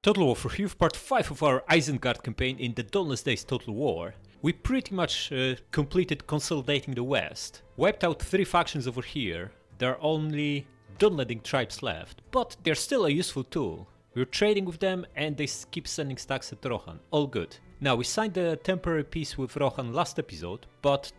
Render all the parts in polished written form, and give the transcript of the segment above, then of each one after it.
Total War for here, part 5 of our Isengard campaign in the Dawnless Days Total War. We pretty much completed consolidating the west, wiped out 3 factions over here. There are only Dunharrow tribes left, but they're still a useful tool. We're trading with them and they keep sending stacks at Rohan, all good. Now we signed a temporary peace with Rohan last episode, but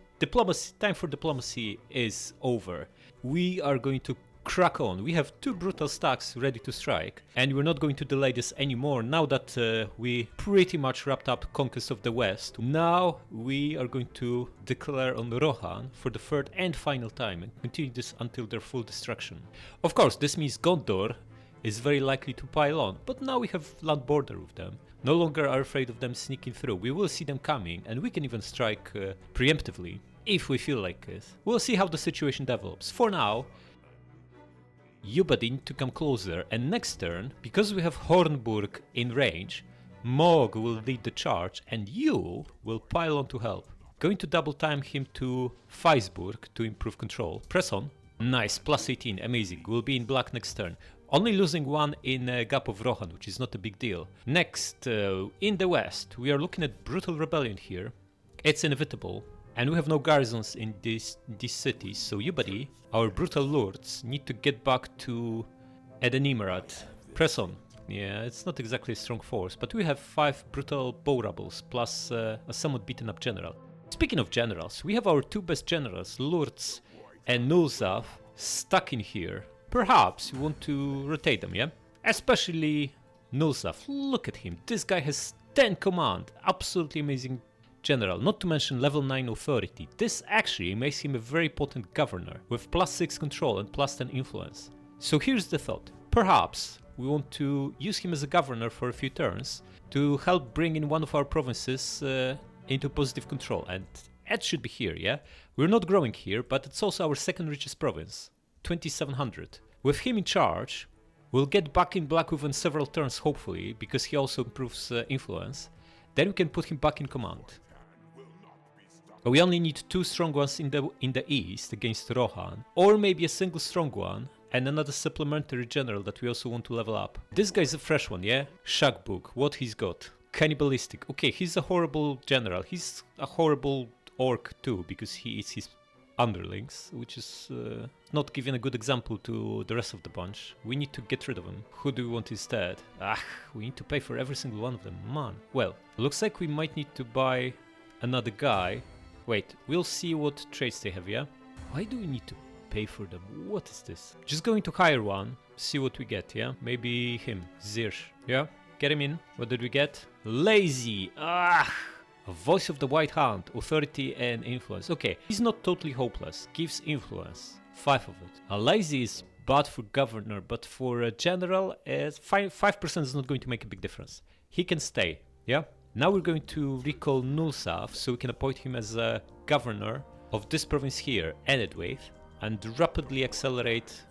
time for diplomacy is over. We are going to crack on. We have 2 brutal stacks ready to strike, and we're not going to delay this anymore now that we pretty much wrapped up conquest of the west. Now we are going to declare on Rohan for the 3rd and final time and continue this until their full destruction. Of course, this means Gondor is very likely to pile on, but now we have land border with them. No longer are afraid of them sneaking through. We will see them coming, and we can even strike preemptively if we feel like it. We'll see how the situation develops. For now, you need to come closer, and next turn, because we have Hornburg in range, Mog will lead the charge and you will pile on to help. Going to double time him to Feisburg to improve control. Press on. Nice, plus 18, amazing. We'll be in black next turn. Only losing 1 in Gap of Rohan, which is not a big deal. Next, in the west, we are looking at brutal rebellion here. It's inevitable. And we have no garrisons in these cities, so you buddy, our brutal lords, need to get back to Edenimrat. Press on. Yeah, it's not exactly a strong force, but we have 5 brutal bow rebels, plus a somewhat beaten up general. Speaking of generals, we have our 2 best generals, Lurtz and Nulzav, stuck in here. Perhaps you want to rotate them, yeah? Especially Nulzav. Look at him, this guy has 10 command, absolutely amazing general, not to mention level 9 authority. This actually makes him a very potent governor with plus 6 control and plus 10 influence. So here's the thought. Perhaps we want to use him as a governor for a few turns to help bring in one of our provinces into positive control, and that should be here, yeah? We're not growing here, but it's also our 2nd richest province, 2700. With him in charge, we'll get back in black within several turns hopefully, because he also improves influence. Then we can put him back in command. We only need 2 strong ones in the east against Rohan, or maybe a single strong one and another supplementary general that we also want to level up. This guy's a fresh one, yeah? Shagbuk, what he's got? Cannibalistic. Okay, he's a horrible general. He's a horrible orc too, because he eats his underlings, which is not giving a good example to the rest of the bunch. We need to get rid of him. Who do we want instead? We need to pay for every single one of them, man. Well, looks like we might need to buy another guy. Wait, we'll see what traits they have, yeah? Why do we need to pay for them? What is this? Just going to hire one, see what we get, yeah? Maybe him, Zirsch, yeah? Get him in. What did we get? Lazy! A voice of the White Hound, authority and influence. Okay, he's not totally hopeless. Gives influence. 5 of it. Lazy is bad for governor, but for a general, 5% is not going to make a big difference. He can stay, yeah? Now we're going to recall Nulzav, so we can appoint him as a governor of this province here, Enedwaith, and rapidly accelerate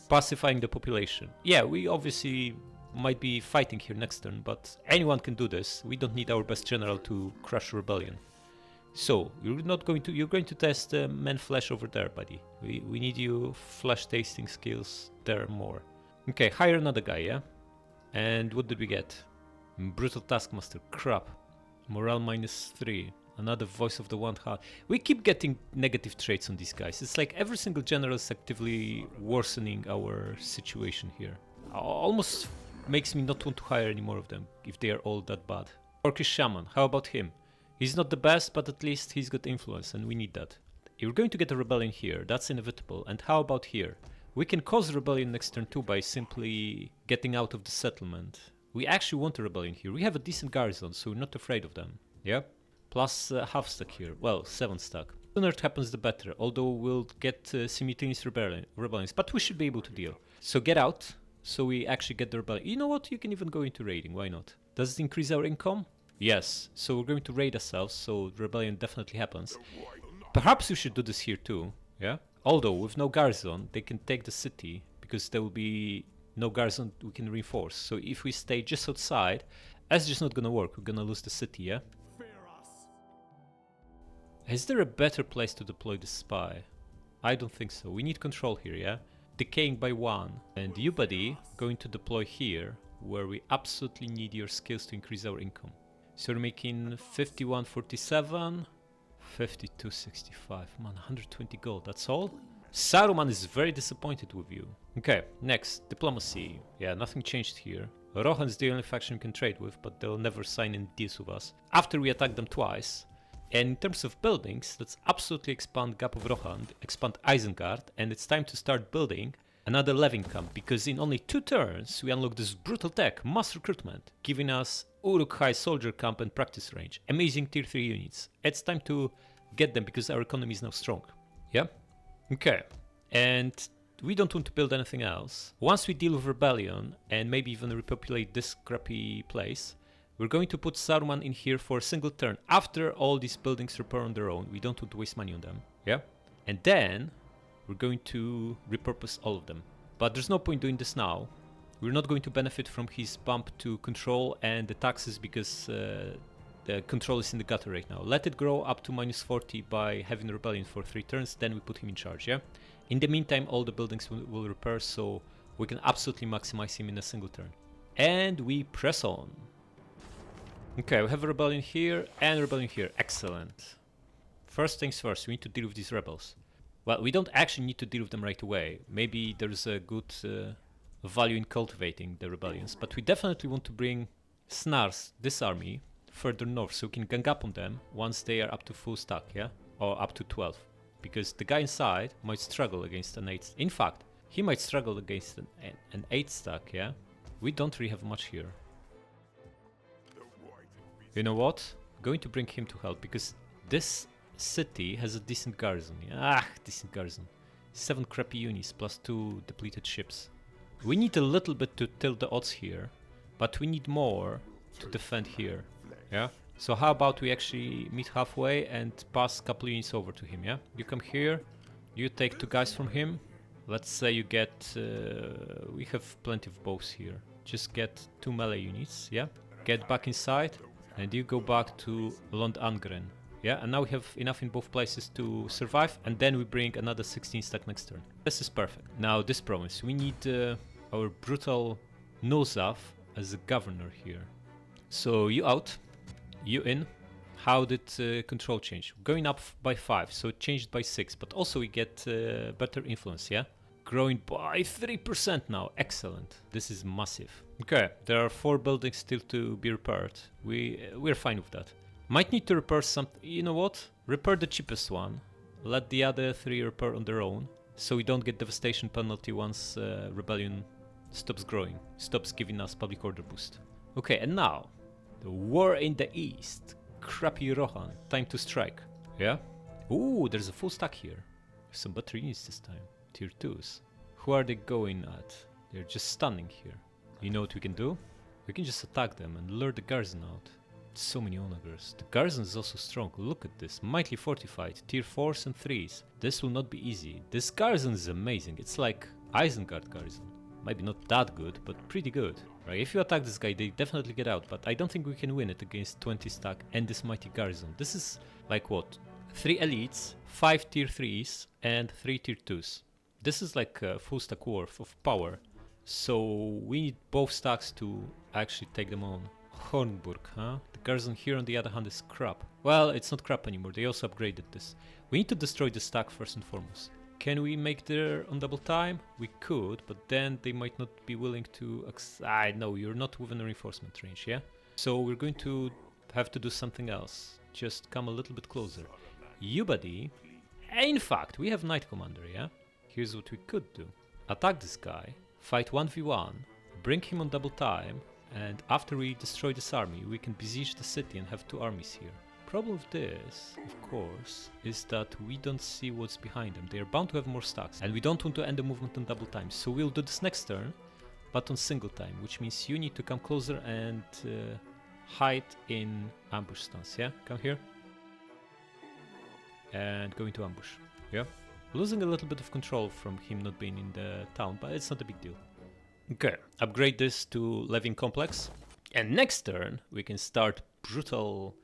pacifying the population. Yeah, we obviously might be fighting here next turn, but anyone can do this. We don't need our best general to crush rebellion. So, you're going to test man flesh over there, buddy. We need you flesh tasting skills there more. Okay, hire another guy, yeah? And what did we get? Brutal Taskmaster, crap. Morale -3. Another voice of the One Heart. We keep getting negative traits on these guys. It's like every single general is actively worsening our situation here. Almost makes me not want to hire any more of them if they are all that bad. Orcish Shaman, how about him? He's not the best, but at least he's got influence and we need that. You're going to get a rebellion here, that's inevitable. And how about here? We can cause rebellion next turn too by simply getting out of the settlement. We actually want a rebellion here. We have a decent garrison, so we're not afraid of them. Yeah? Plus half stack here. Well, 7 stack. The sooner it happens, the better. Although we'll get simultaneous rebellions, but we should be able to deal. So get out, so we actually get the rebellion. You know what? You can even go into raiding. Why not? Does it increase our income? Yes. So we're going to raid ourselves, so rebellion definitely happens. Perhaps we should do this here too. Yeah? Although with no garrison, they can take the city because there will be no garrison we can reinforce. So if we stay just outside, that's just not gonna work. We're gonna lose the city, yeah? Is there a better place to deploy the spy? I don't think so. We need control here, yeah? Decaying by 1. And you, buddy, going to deploy here where we absolutely need your skills to increase our income. So we're making 51.47, 52.65. Man, 120 gold, that's all? Saruman is very disappointed with you. Okay, next, diplomacy. Yeah, nothing changed here. Rohan is the only faction we can trade with, but they'll never sign any deals with us after we attack them twice. And in terms of buildings, let's absolutely expand Gap of Rohan, expand Isengard, and it's time to start building another Levin camp, because in only 2 turns we unlock this brutal tech, mass recruitment, giving us Uruk-hai soldier camp and practice range, amazing tier 3 units. It's time to get them because our economy is now strong. Yeah? Okay. And we don't want to build anything else. Once we deal with rebellion and maybe even repopulate this crappy place, we're going to put Saruman in here for a single turn. After all these buildings repair on their own, we don't want to waste money on them. Yeah? And then we're going to repurpose all of them. But there's no point doing this now. We're not going to benefit from his bump to control and the taxes because the control is in the gutter right now. Let it grow up to -40 by having rebellion for 3 turns, then we put him in charge, yeah? In the meantime, all the buildings will repair, so we can absolutely maximize him in a single turn. And we press on. Okay, we have a rebellion here and a rebellion here. Excellent. First things first, we need to deal with these rebels. Well, we don't actually need to deal with them right away. Maybe there's a good value in cultivating the rebellions, but we definitely want to bring Snars, this army, further north so we can gang up on them once they are up to full stack, yeah? Or up to 12. Because the guy inside might struggle against an 8. In fact, he might struggle against an 8 stack, yeah? We don't really have much here. You know what? I'm going to bring him to help because this city has a decent garrison. Decent garrison. 7 crappy units plus 2 depleted ships. We need a little bit to tilt the odds here, but we need more to defend here. Yeah? So how about we actually meet halfway and pass a couple units over to him, yeah? You come here, you take 2 guys from him. Let's say you get... we have plenty of bows here. Just get 2 melee units, yeah? Get back inside, and you go back to Lond Angren. Yeah, and now we have enough in both places to survive, and then we bring another 16 stack next turn. This is perfect. Now this province, we need our brutal Nozav as a governor here. So you out, you in. How did control change? Going up by 5, so it changed by 6, but also we get better influence, yeah? Growing by 3% now, excellent. This is massive. Okay, there are 4 buildings still to be repaired. We're fine with that. Might need to repair some... You know what? Repair the cheapest one. Let the other 3 repair on their own, so we don't get devastation penalty once rebellion stops growing, stops giving us public order boost. Okay, and now, the war in the east. Crappy Rohan, time to strike. Yeah? Ooh, there's a full stack here. Some better units this time. Tier 2s. Who are they going at? They're just stunning here. You know what we can do? We can just attack them and lure the garrison out. So many onagers. The garrison is also strong. Look at this. Mightily fortified. Tier 4s and 3s. This will not be easy. This garrison is amazing. It's like Isengard garrison. Maybe not that good, but pretty good. Right? If you attack this guy, they definitely get out. But I don't think we can win it against 20 stack and this mighty garrison. This is like what? 3 elites, 5 tier 3s and 3 tier 2s. This is like a full stack war of power. So we need both stacks to actually take them on. Hornburg, huh? The garrison here on the other hand is crap. Well, it's not crap anymore, they also upgraded this. We need to destroy the stack first and foremost. Can we make there on double time? We could, but then they might not be willing to... I know, you're not within a reinforcement range, yeah? So we're going to have to do something else. Just come a little bit closer. You, buddy. In fact, we have Knight Commander, yeah? Here's what we could do. Attack this guy, fight 1v1, bring him on double time, and after we destroy this army, we can besiege the city and have 2 armies here. Problem with this, of course, is that we don't see what's behind them. They are bound to have more stacks, and we don't want to end the movement on double time. So we'll do this next turn, but on single time, which means you need to come closer and hide in ambush stance, yeah? Come here. And go into ambush, yeah? Losing a little bit of control from him not being in the town, but it's not a big deal. Okay, upgrade this to Levin Complex. And next turn, we can start brutal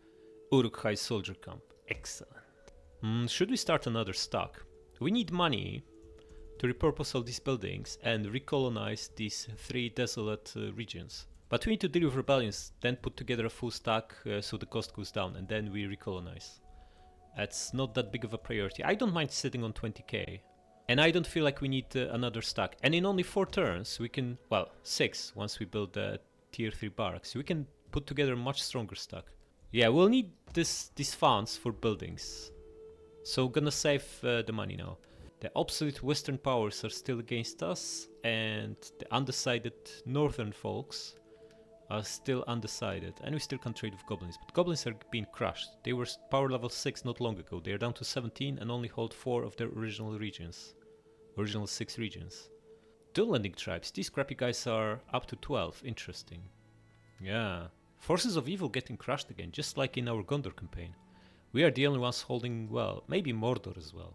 Uruk-hai soldier camp. Excellent. Should we start another stack? We need money to repurpose all these buildings and recolonize these 3 desolate regions. But we need to deal with rebellions, then put together a full stack so the cost goes down, and then we recolonize. That's not that big of a priority. I don't mind sitting on 20k. And I don't feel like we need another stack. And in only 4 turns, we can, well, 6 once we build the tier 3 barracks. We can put together a much stronger stack. Yeah, we'll need these funds for buildings. So gonna save the money now. The obsolete western powers are still against us, and the undecided northern folks are still undecided, and we still can trade with goblins, but goblins are being crushed. They were power level 6 not long ago. They are down to 17 and only hold 4 of their original regions. Original 6 regions. Dual-landing tribes, these crappy guys are up to 12, interesting. Yeah, forces of evil getting crushed again, just like in our Gondor campaign. We are the only ones holding, well, maybe Mordor as well.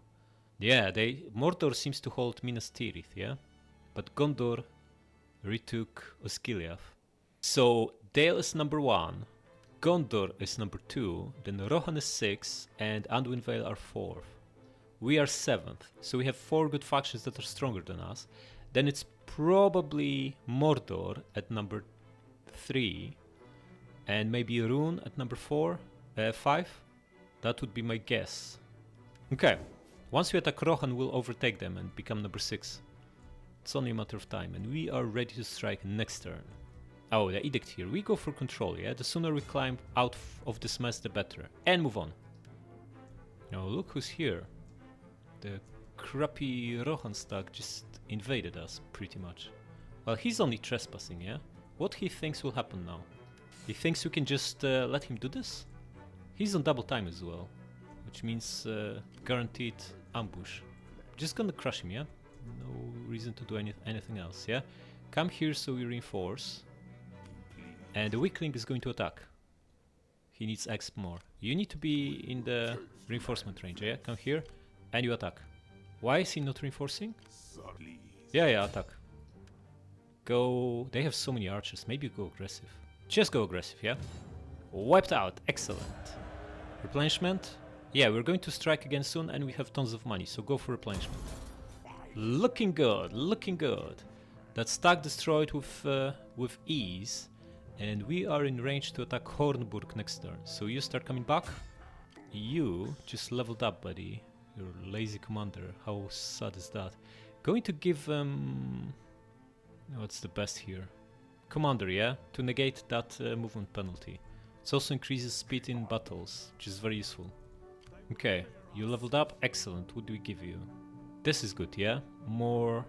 Yeah, Mordor seems to hold Minas Tirith, yeah? But Gondor retook Osgiliath. So Dale is number 1, Gondor is number 2, then Rohan is 6, and Anduin Vale are 4th. We are 7th, so we have 4 good factions that are stronger than us. Then it's probably Mordor at number 3, and maybe Rune at number 5. That would be my guess. Okay, once we attack Rohan, we'll overtake them and become number 6. It's only a matter of time, and we are ready to strike next turn. Oh, the edict here. We go for control, yeah? The sooner we climb out of this mess, the better. And move on. Now look who's here. The crappy Rohan stack just invaded us, pretty much. Well, he's only trespassing, yeah? What he thinks will happen now? He thinks we can just let him do this? He's on double time as well, which means guaranteed ambush. Just gonna crush him, yeah? No reason to do anything else, yeah? Come here so we reinforce. And the weakling is going to attack. He needs X more. You need to be in the reinforcement range, yeah? Come here, and you attack. Why is he not reinforcing? Yeah, attack. Go... They have so many archers, maybe go aggressive. Just go aggressive, yeah? Wiped out, excellent. Replenishment? Yeah, we're going to strike again soon, and we have tons of money, so go for replenishment. Looking good, looking good. That stack destroyed with ease. And we are in range to attack Hornburg next turn. So you start coming back. You just leveled up, buddy. You're a lazy commander. How sad is that? Going to give what's the best here? Commander, yeah? To negate that movement penalty. It also increases speed in battles, which is very useful. Okay, you leveled up. Excellent. What do we give you? This is good, yeah? More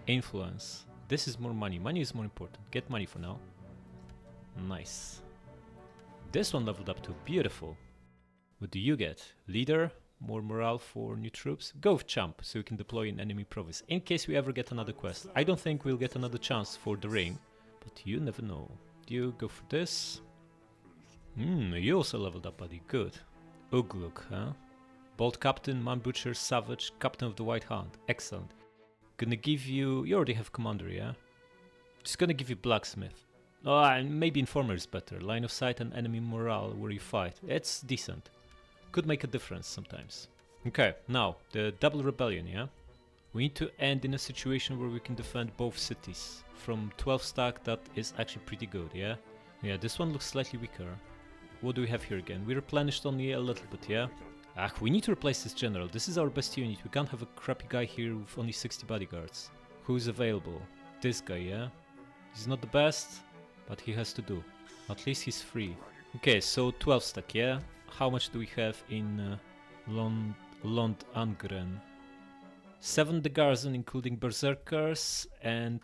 influence. This is more money. Money is more important. Get money for now. Nice. This one leveled up too. Beautiful. What do you get? Leader? More morale for new troops? Go with Champ, so we can deploy in enemy province, in case we ever get another quest. I don't think we'll get another chance for the ring, but you never know. You go for this. You also leveled up, buddy. Good. Ugluk, huh? Bold Captain, Man Butcher, Savage, Captain of the White Hand. Excellent. Gonna give you... You already have Commander, yeah? Just gonna give you Blacksmith. Oh, and maybe Informer is better. Line of sight and enemy morale where you fight. It's decent. Could make a difference sometimes. Okay, now, the double rebellion, yeah? We need to end in a situation where we can defend both cities. From 12 stack, that is actually pretty good, yeah? Yeah, this one looks slightly weaker. What do we have here again? We replenished only a little bit, yeah? We need to replace this general. This is our best unit. We can't have a crappy guy here with only 60 bodyguards. Who's available? This guy, yeah? He's not the best, but he has to do. At least he's free. Okay, so 12 stack, yeah? How much do we have in Lond Angren? 7 the garrison, including berserkers, and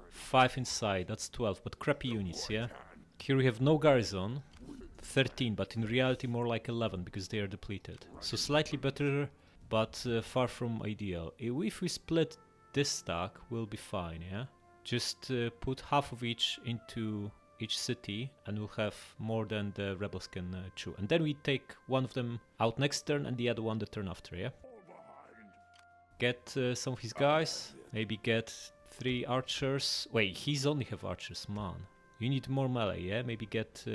5 inside. That's 12, but crappy units, yeah? Here we have no garrison. 13, but in reality more like 11 because they are depleted. So slightly better, but far from ideal. If we split this stack, we'll be fine, yeah? Just put half of each into each city and we'll have more than the rebels can chew. And then we take one of them out next turn and the other one the turn after, yeah? Get some of his guys, maybe get 3 archers. Wait, he's only have archers, man. You need more melee, yeah? Maybe get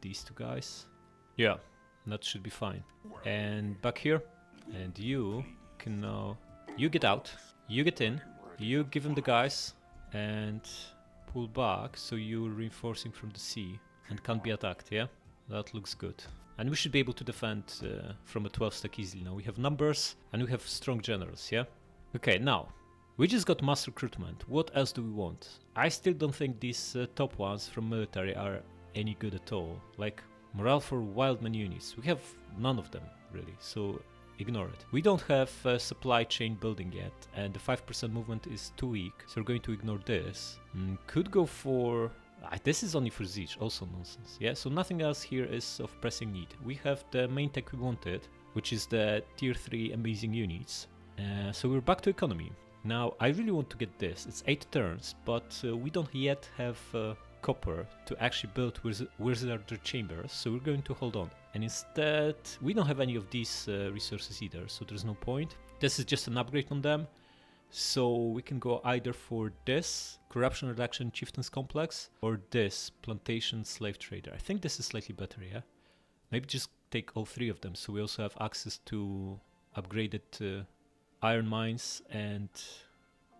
these 2 guys. Yeah, that should be fine. And back here, and you can now... You get out, you get in, you give him the guys, and pull back, so you're reinforcing from the sea and can't be attacked, yeah? That looks good. And we should be able to defend from a 12 stack easily now. We have numbers and we have strong generals, yeah? Okay, now, we just got mass recruitment. What else do we want? I still don't think these top ones from military are any good at all. Like, morale for wildman units. We have none of them, really, so ignore it. We don't have supply chain building yet, and the 5% movement is too weak, so we're going to ignore this. Could go for... this is only for siege, also nonsense, yeah? So nothing else here is of pressing need. We have the main tech we wanted, which is the tier 3 amazing units. So we're back to economy. Now, I really want to get this. It's 8 turns, but we don't yet have copper to actually build wizardry chambers, so we're going to hold on. And instead, we don't have any of these resources either, so there's no point. This is just an upgrade on them. So we can go either for this, corruption reduction chieftains complex, or this, plantation slave trader. I think this is slightly better, yeah? Maybe just take all 3 of them, so we also have access to upgraded iron mines and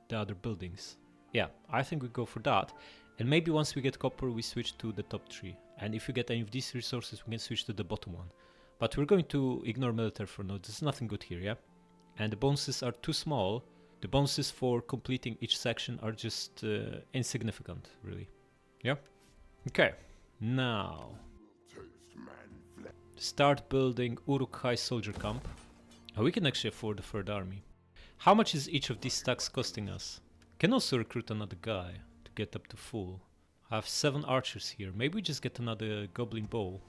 the other buildings. Yeah, I think we go for that. And maybe once we get copper, we switch to the top 3. And if we get any of these resources, we can switch to the bottom one. But we're going to ignore military for now. There's nothing good here, yeah? And the bonuses are too small. The bonuses for completing each section are just insignificant, really. Yeah? Okay. Now, start building Uruk-hai soldier camp. We can actually afford the third army. How much is each of these stacks costing us? Can also recruit another guy to get up to full. I have 7 archers here. Maybe we just get another goblin bow.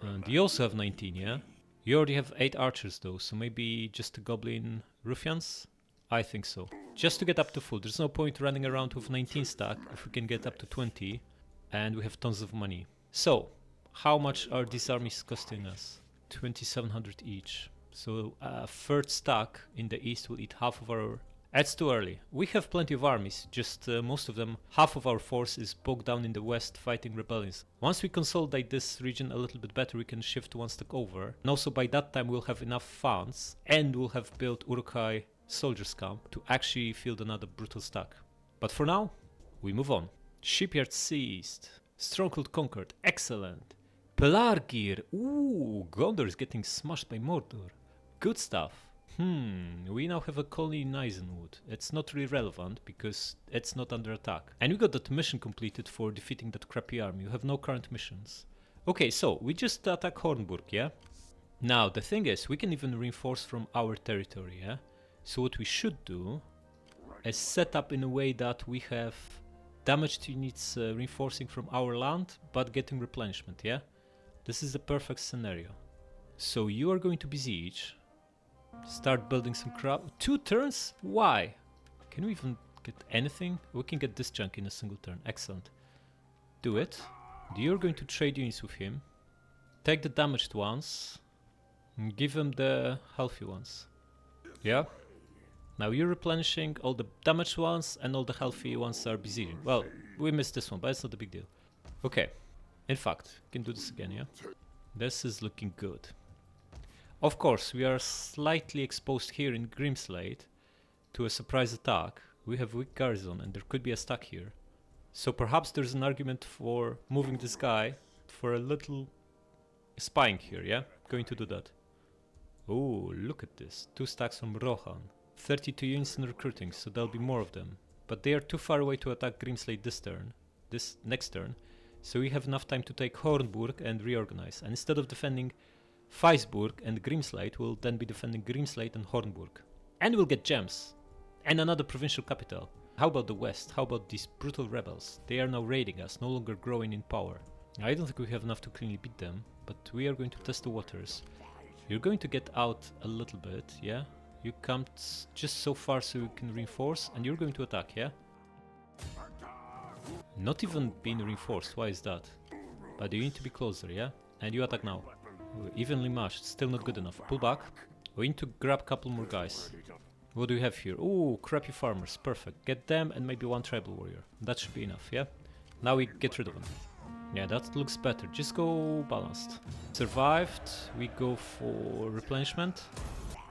And you also have 19, yeah? You already have 8 archers though, so maybe just a goblin ruffians? I think so. Just to get up to full. There's no point running around with 19 stack if we can get up to 20. And we have tons of money. So, how much are these armies costing us? 2,700 each. So a third stack in the east will eat half of our... It's too early. We have plenty of armies, just most of them, half of our force is bogged down in the west fighting rebellions. Once we consolidate this region a little bit better, we can shift 1 stack over. And also by that time we'll have enough funds and we'll have built Uruk-hai soldiers camp to actually field another brutal stack. But for now, we move on. Shipyard seized. Stronghold conquered. Excellent. Pelargir. Ooh, Gondor is getting smashed by Mordor. Good stuff. We now have a colony in Eisenwood. It's not really relevant because it's not under attack. And we got that mission completed for defeating that crappy army. You have no current missions. Okay, so we just attack Hornburg, yeah? Now, the thing is, we can even reinforce from our territory, yeah? So what we should do is set up in a way that we have damaged units reinforcing from our land, but getting replenishment, yeah? This is the perfect scenario. So you are going to besiege. Start building some crap. 2 turns? Why? Can we even get anything? We can get this chunk in a single turn. Excellent. Do it. You're going to trade units with him. Take the damaged ones. And give him the healthy ones. Yeah? Now you're replenishing all the damaged ones and all the healthy ones are besieging. Well, we missed this one, but it's not a big deal. Okay. In fact, we can do this again, yeah? This is looking good. Of course, we are slightly exposed here in Grimslade to a surprise attack. We have weak garrison and there could be a stack here. So perhaps there's an argument for moving this guy for a little spying here, yeah? Going to do that. Oh, look at this. 2 stacks from Rohan. 32 units in recruiting, so there'll be more of them. But they are too far away to attack Grimslade this next turn. So we have enough time to take Hornburg and reorganize. And instead of defending Weisburg and Grimslade, we'll then be defending Grimslade and Hornburg. And we'll get gems. And another provincial capital. How about the west? How about these brutal rebels? They are now raiding us, no longer growing in power. I don't think we have enough to cleanly beat them, but we are going to test the waters. You're going to get out a little bit, yeah? You come just so far so you can reinforce, and you're going to attack, yeah? Not even being reinforced, why is that? But you need to be closer, yeah? And you attack now. Evenly matched, still not good enough. Pull back. We need to grab a couple more guys. What do we have here? Ooh, crappy farmers, perfect. Get them and maybe 1 tribal warrior. That should be enough, yeah? Now we get rid of them. Yeah, that looks better. Just go balanced. Survived. We go for replenishment.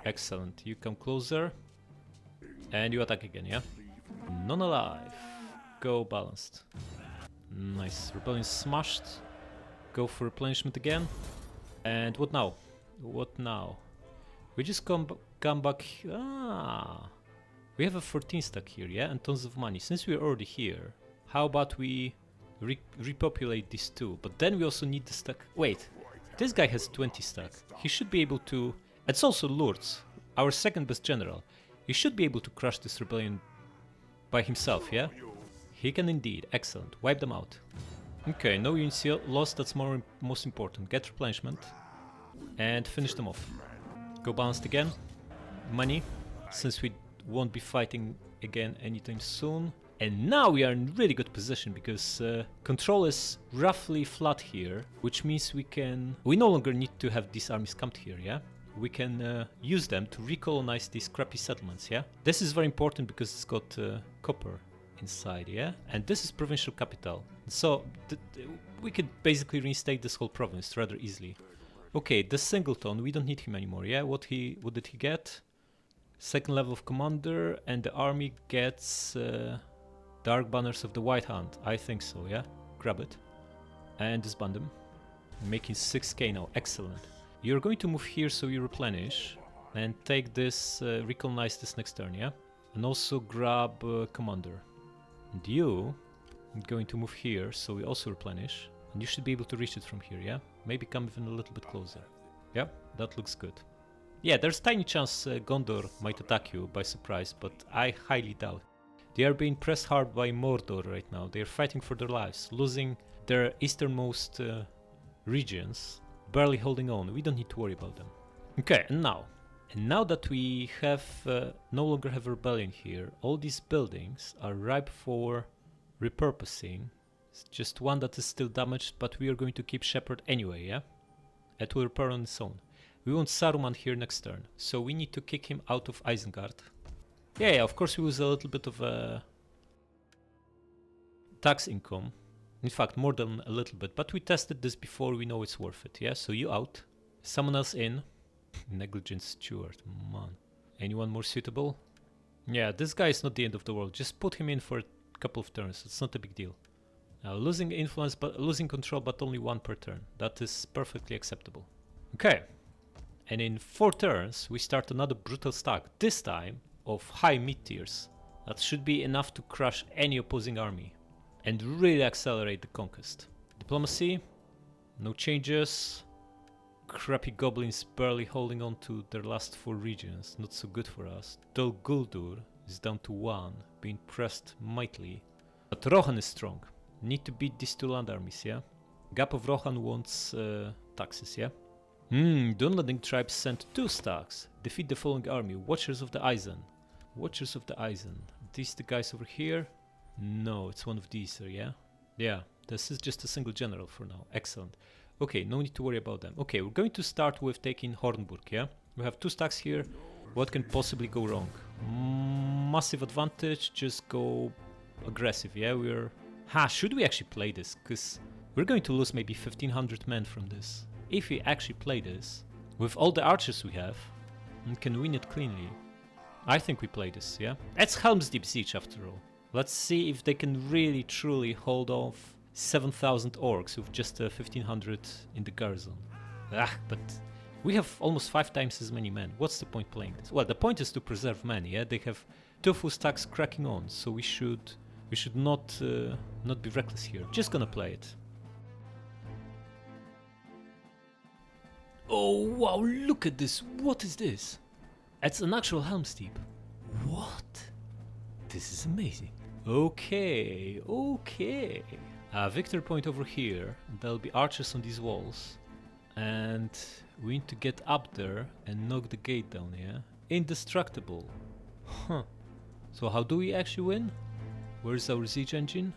Excellent. You come closer. And you attack again, yeah? None alive. Go balanced. Nice. Rebellion smashed. Go for replenishment again. And what now? What now? We just come back. Ah, we have a 14 stack here, yeah, and tons of money. Since we're already here, how about we repopulate these two? But then we also need the stack. Wait, this guy has 20 stack. He should be able to. It's also Lourdes, our second best general. He should be able to crush this rebellion by himself, yeah? He can indeed. Excellent. Wipe them out. Okay, no units lost. That's most important. Get replenishment and finish them off. Go balanced again. Money, since we won't be fighting again anytime soon. And now we are in really good position because control is roughly flat here, which means we no longer need to have these armies camped here, yeah? We can use them to recolonize these crappy settlements, yeah? This is very important because it's got copper inside, yeah? And this is provincial capital. So we could basically reinstate this whole province rather easily. Okay, the singleton, we don't need him anymore, yeah? What did he get? Second level of commander, and the army gets Dark Banners of the White Hand. I think so, yeah? Grab it. And disband them. Making 6k now, excellent. You're going to move here so you replenish. And take this, recolonize this next turn, yeah? And also grab commander. And you, going to move here so we also replenish. And you should be able to reach it from here, yeah? Maybe come even a little bit closer. Yeah, that looks good. Yeah, there's tiny chance Gondor might attack you by surprise, but I highly doubt. They are being pressed hard by Mordor right now. They are fighting for their lives, losing their easternmost regions, barely holding on. We don't need to worry about them. Okay, and now that we have no longer have a rebellion here, all these buildings are ripe for repurposing. It's just one that is still damaged, but we are going to keep Shepherd anyway, yeah? It will repair on its own. We want Saruman here next turn, so we need to kick him out of Isengard. Yeah, of course we lose a little bit of tax income. In fact, more than a little bit, but we tested this before, we know it's worth it, yeah? So you out. Someone else in. Negligent Steward, man. Anyone more suitable? Yeah, this guy is not the end of the world. Just put him in for a couple of turns, it's not a big deal. Losing influence, but losing control, but only one per turn. That is perfectly acceptable. Okay. And in 4 turns, we start another brutal stack. This time of high mid tiers. That should be enough to crush any opposing army. And really accelerate the conquest. Diplomacy. No changes. Crappy goblins barely holding on to their last 4 regions. Not so good for us. Dol Guldur is down to 1. Being pressed mightily. But Rohan is strong. Need to beat these 2 land armies, yeah? Gap of Rohan wants taxes, yeah? Dunharrow tribes sent 2 stacks. Defeat the following army. Watchers of the Eisen. Watchers of the Eisen. These the guys over here? No, it's one of these, yeah? Yeah, this is just a single general for now. Excellent. Okay, no need to worry about them. Okay, we're going to start with taking Hornburg, yeah? We have 2 stacks here. What can possibly go wrong? Massive advantage, just go aggressive, yeah? Should we actually play this? Because we're going to lose maybe 1500 men from this. If we actually play this, with all the archers we have, and can win it cleanly, I think we play this, yeah? It's Helm's Deep Siege after all. Let's see if they can really truly hold off 7,000 orcs with just 1500 in the garrison. But we have almost 5 times as many men. What's the point playing this? Well, the point is to preserve men, yeah? They have 2 full stacks cracking on, so we should not be reckless here. Just gonna play it. Oh wow, look at this. What is this? It's an actual Helm's Deep. What? This is amazing. Okay. Victory point over here. There'll be archers on these walls. And we need to get up there and knock the gate down, yeah? Indestructible. Huh. So how do we actually win? Where's our siege engine?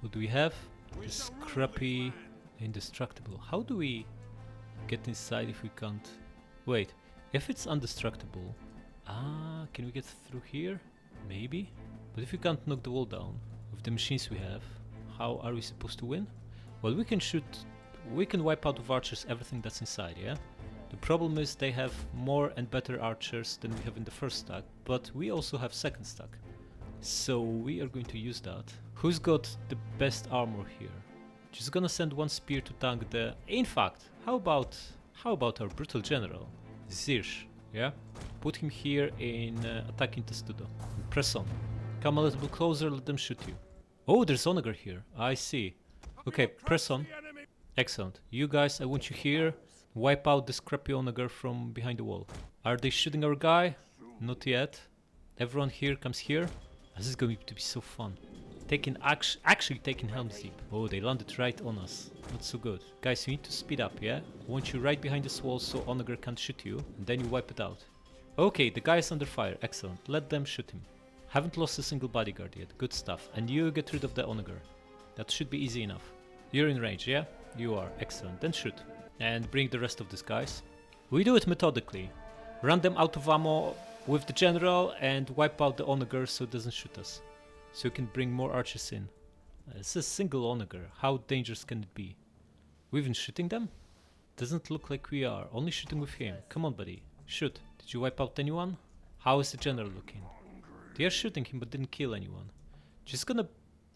What do we have? This crappy indestructible. How do we get inside if we can't? Wait, if it's indestructible, can we get through here? Maybe. But if we can't knock the wall down with the machines we have, how are we supposed to win? Well, we can wipe out with archers everything that's inside, yeah? The problem is they have more and better archers than we have in the first stack, but we also have second stack. So we are going to use that. Who's got the best armor here? Just gonna send one spear to tank the... In fact, how about our brutal general? Zirsch, yeah? Put him here in attacking Testudo. Press on. Come a little bit closer, let them shoot you. Oh, there's Onager here. I see. Okay, press on. Excellent. You guys, I want you here. Wipe out this crappy Onager from behind the wall. Are they shooting our guy? Not yet. Everyone here comes here. This is going to be so fun. Actually taking Helms deep. Oh, they landed right on us. Not so good. Guys, you need to speed up, yeah? I want you right behind this wall so Onager can't shoot you. And then you wipe it out. Okay, the guy is under fire. Excellent. Let them shoot him. Haven't lost a single bodyguard yet. Good stuff. And you get rid of the Onager. That should be easy enough. You're in range, yeah? You are. Excellent. Then shoot. And bring the rest of these guys. We do it methodically. Run them out of ammo with the general and wipe out the Onager so it doesn't shoot us. So you can bring more archers in. It's a single Onager. How dangerous can it be? We've been shooting them? Doesn't look like we are. Only shooting with him. Come on, buddy. Shoot. Did you wipe out anyone? How is the general looking? They are shooting him but didn't kill anyone. Just gonna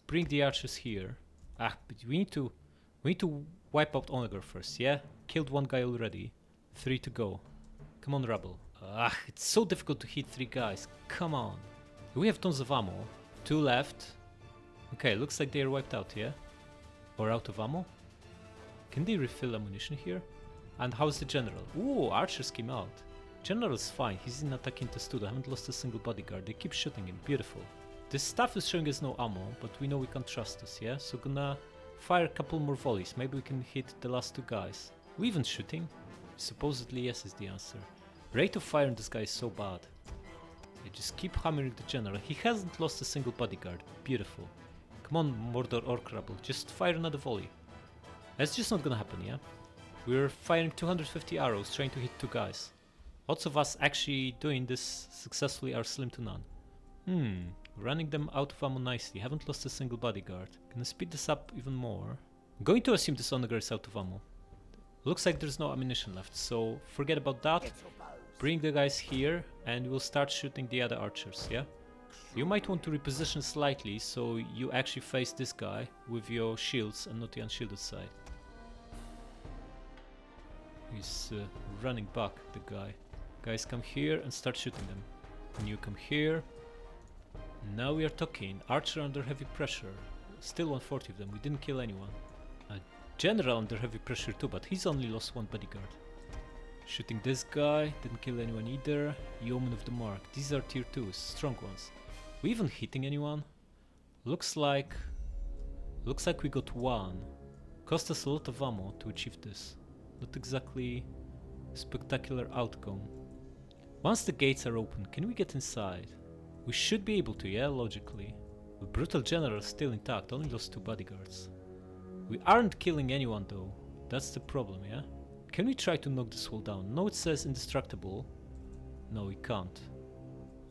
bring the archers here. But we need to wipe out Onager first, yeah? Killed one guy already. 3 to go. Come on, Rebel. It's so difficult to hit 3 guys. Come on. We have tons of ammo. 2 left. Okay, looks like they are wiped out, yeah? Or out of ammo? Can they refill ammunition here? And how's the general? Ooh, archers came out. General's fine, he's in attacking Testudo, haven't lost a single bodyguard, they keep shooting him, beautiful. This stuff is showing us no ammo, but we know we can't trust this, yeah? So gonna fire a couple more volleys, maybe we can hit the last 2 guys. We even shooting? Supposedly yes is the answer. Rate of fire on this guy is so bad. I just keep hammering the general, he hasn't lost a single bodyguard, beautiful. Come on Mordor Orc Rebel, just fire another volley. That's just not gonna happen, yeah? We're firing 250 arrows trying to hit 2 guys. Lots of us actually doing this successfully are slim to none. Running them out of ammo nicely. Haven't lost a single bodyguard. Gonna speed this up even more. I'm going to assume this Onager is out of ammo. Looks like there's no ammunition left, so forget about that. Bring the guys here and we'll start shooting the other archers, yeah? You might want to reposition slightly so you actually face this guy with your shields and not the unshielded side. He's running back, the guy. Guys, come here and start shooting them. And you come here. Now we are talking. Archer under heavy pressure. Still 140 of them. We didn't kill anyone. General under heavy pressure too, but he's only lost 1 bodyguard. Shooting this guy. Didn't kill anyone either. Yeoman of the Mark. These are tier 2s. Strong ones. We even hitting anyone? Looks like we got 1. Cost us a lot of ammo to achieve this. Not exactly spectacular outcome. Once the gates are open, can we get inside? We should be able to, yeah, logically. The brutal general is still intact, only lost 2 bodyguards. We aren't killing anyone though, that's the problem, yeah? Can we try to knock this wall down? No, it says indestructible. No, we can't.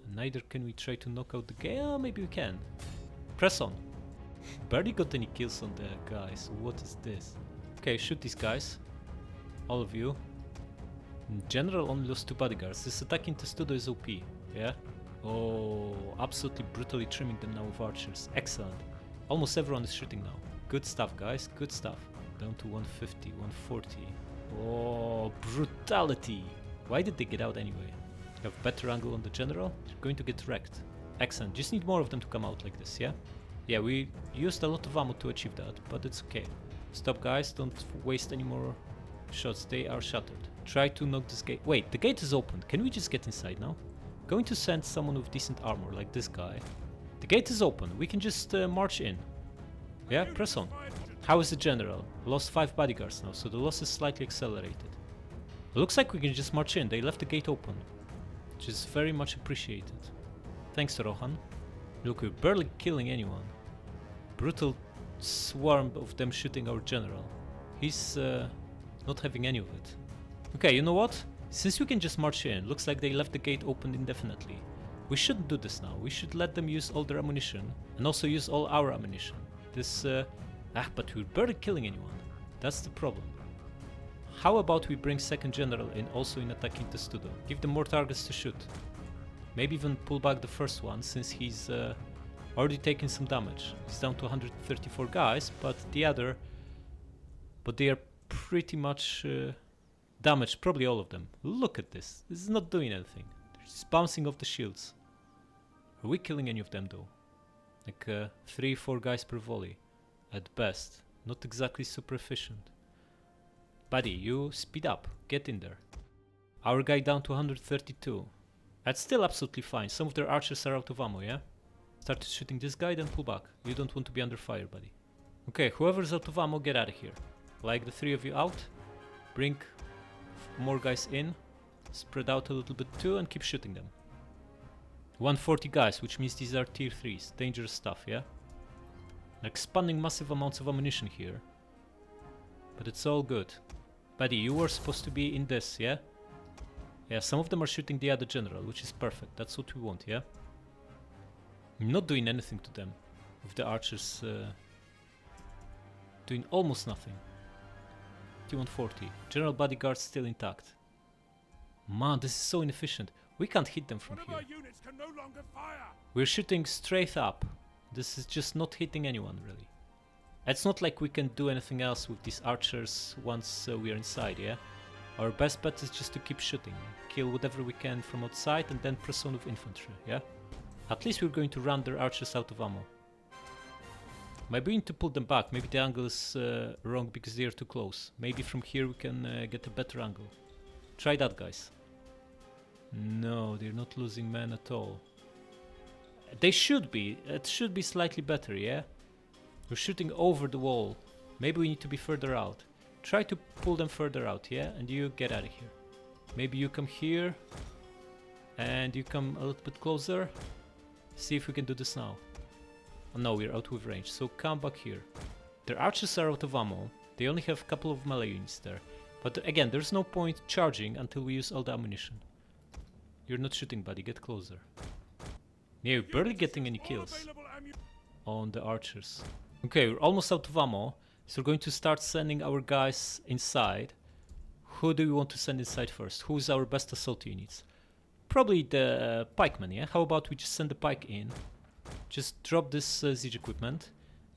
And neither can we try to knock out the gate. Oh, maybe we can. Press on. Barely got any kills on the guys, what is this? Okay, shoot these guys. All of you. General only lost 2 bodyguards. This attack in Testudo is OP, yeah? Oh, absolutely brutally trimming them now with archers. Excellent. Almost everyone is shooting now. Good stuff, guys. Good stuff. Down to 150, 140. Oh, brutality. Why did they get out anyway? You have better angle on the general? You're going to get wrecked. Excellent. Just need more of them to come out like this, yeah? Yeah, we used a lot of ammo to achieve that, but it's okay. Stop, guys. Don't waste any more shots. They are shattered. Try to knock this gate. Wait, the gate is open. Can we just get inside now? Going to send someone with decent armor, like this guy. The gate is open. We can just march in. Yeah, press on. How is the general? Lost 5 bodyguards now, so the loss is slightly accelerated. It looks like we can just march in. They left the gate open, which is very much appreciated. Thanks, Rohan. Look, we're barely killing anyone. Brutal swarm of them shooting our general. He's not having any of it. Okay, you know what? Since we can just march in, looks like they left the gate open indefinitely. We shouldn't do this now. We should let them use all their ammunition and also use all our ammunition. This, but we're barely killing anyone. That's the problem. How about we bring second general in also in attacking Testudo? Give them more targets to shoot. Maybe even pull back the first one since he's Already taking some damage. He's down to 134 guys, but they are pretty much damaged, probably all of them. Look at this. This is not doing anything. They're just bouncing off the shields. Are we killing any of them though? Like 3-4 guys per volley at best. Not exactly super efficient. Buddy, you speed up. Get in there. Our guy down to 132. That's still absolutely fine. Some of their archers are out of ammo, yeah? Started shooting this guy, then pull back. You don't want to be under fire, buddy. Okay, whoever's out of ammo, get out of here. Like the 3 of you out. Bring more guys in. Spread out a little bit too and keep shooting them. 140 guys, which means these are tier 3s. Dangerous stuff, yeah? Expanding massive amounts of ammunition here. But it's all good. Buddy, you were supposed to be in this, yeah? Yeah, some of them are shooting the other general, which is perfect. That's what we want, yeah? I'm not doing anything to them. With the archers doing almost nothing. T-140. General bodyguard still intact. Man, this is so inefficient. We can't hit them from here. We're shooting straight up. This is just not hitting anyone, really. It's not like we can do anything else with these archers once we are inside, yeah? Our best bet is just to keep shooting. Kill whatever we can from outside and then press on with infantry, yeah? At least we're going to run their archers out of ammo. Maybe we need to pull them back. Maybe the angle is wrong because they are too close. Maybe from here we can get a better angle. Try that, guys. No, they're not losing men at all. They should be. It should be slightly better, yeah? We're shooting over the wall. Maybe we need to be further out. Try to pull them further out, yeah? And you get out of here. Maybe you come here. And you come a little bit closer. See if we can do this now. Oh, no, we're out of range. So come back here. Their archers are out of ammo. They only have a couple of melee units there. But again, there's no point charging until we use all the ammunition. You're not shooting, buddy. Get closer. Yeah, you're barely getting any kills on the archers. Okay, we're almost out of ammo. So we're going to start sending our guys inside. Who do we want to send inside first? Who's our best assault units? Probably the pikemen, yeah? How about we just send the pike in? Just drop this siege equipment.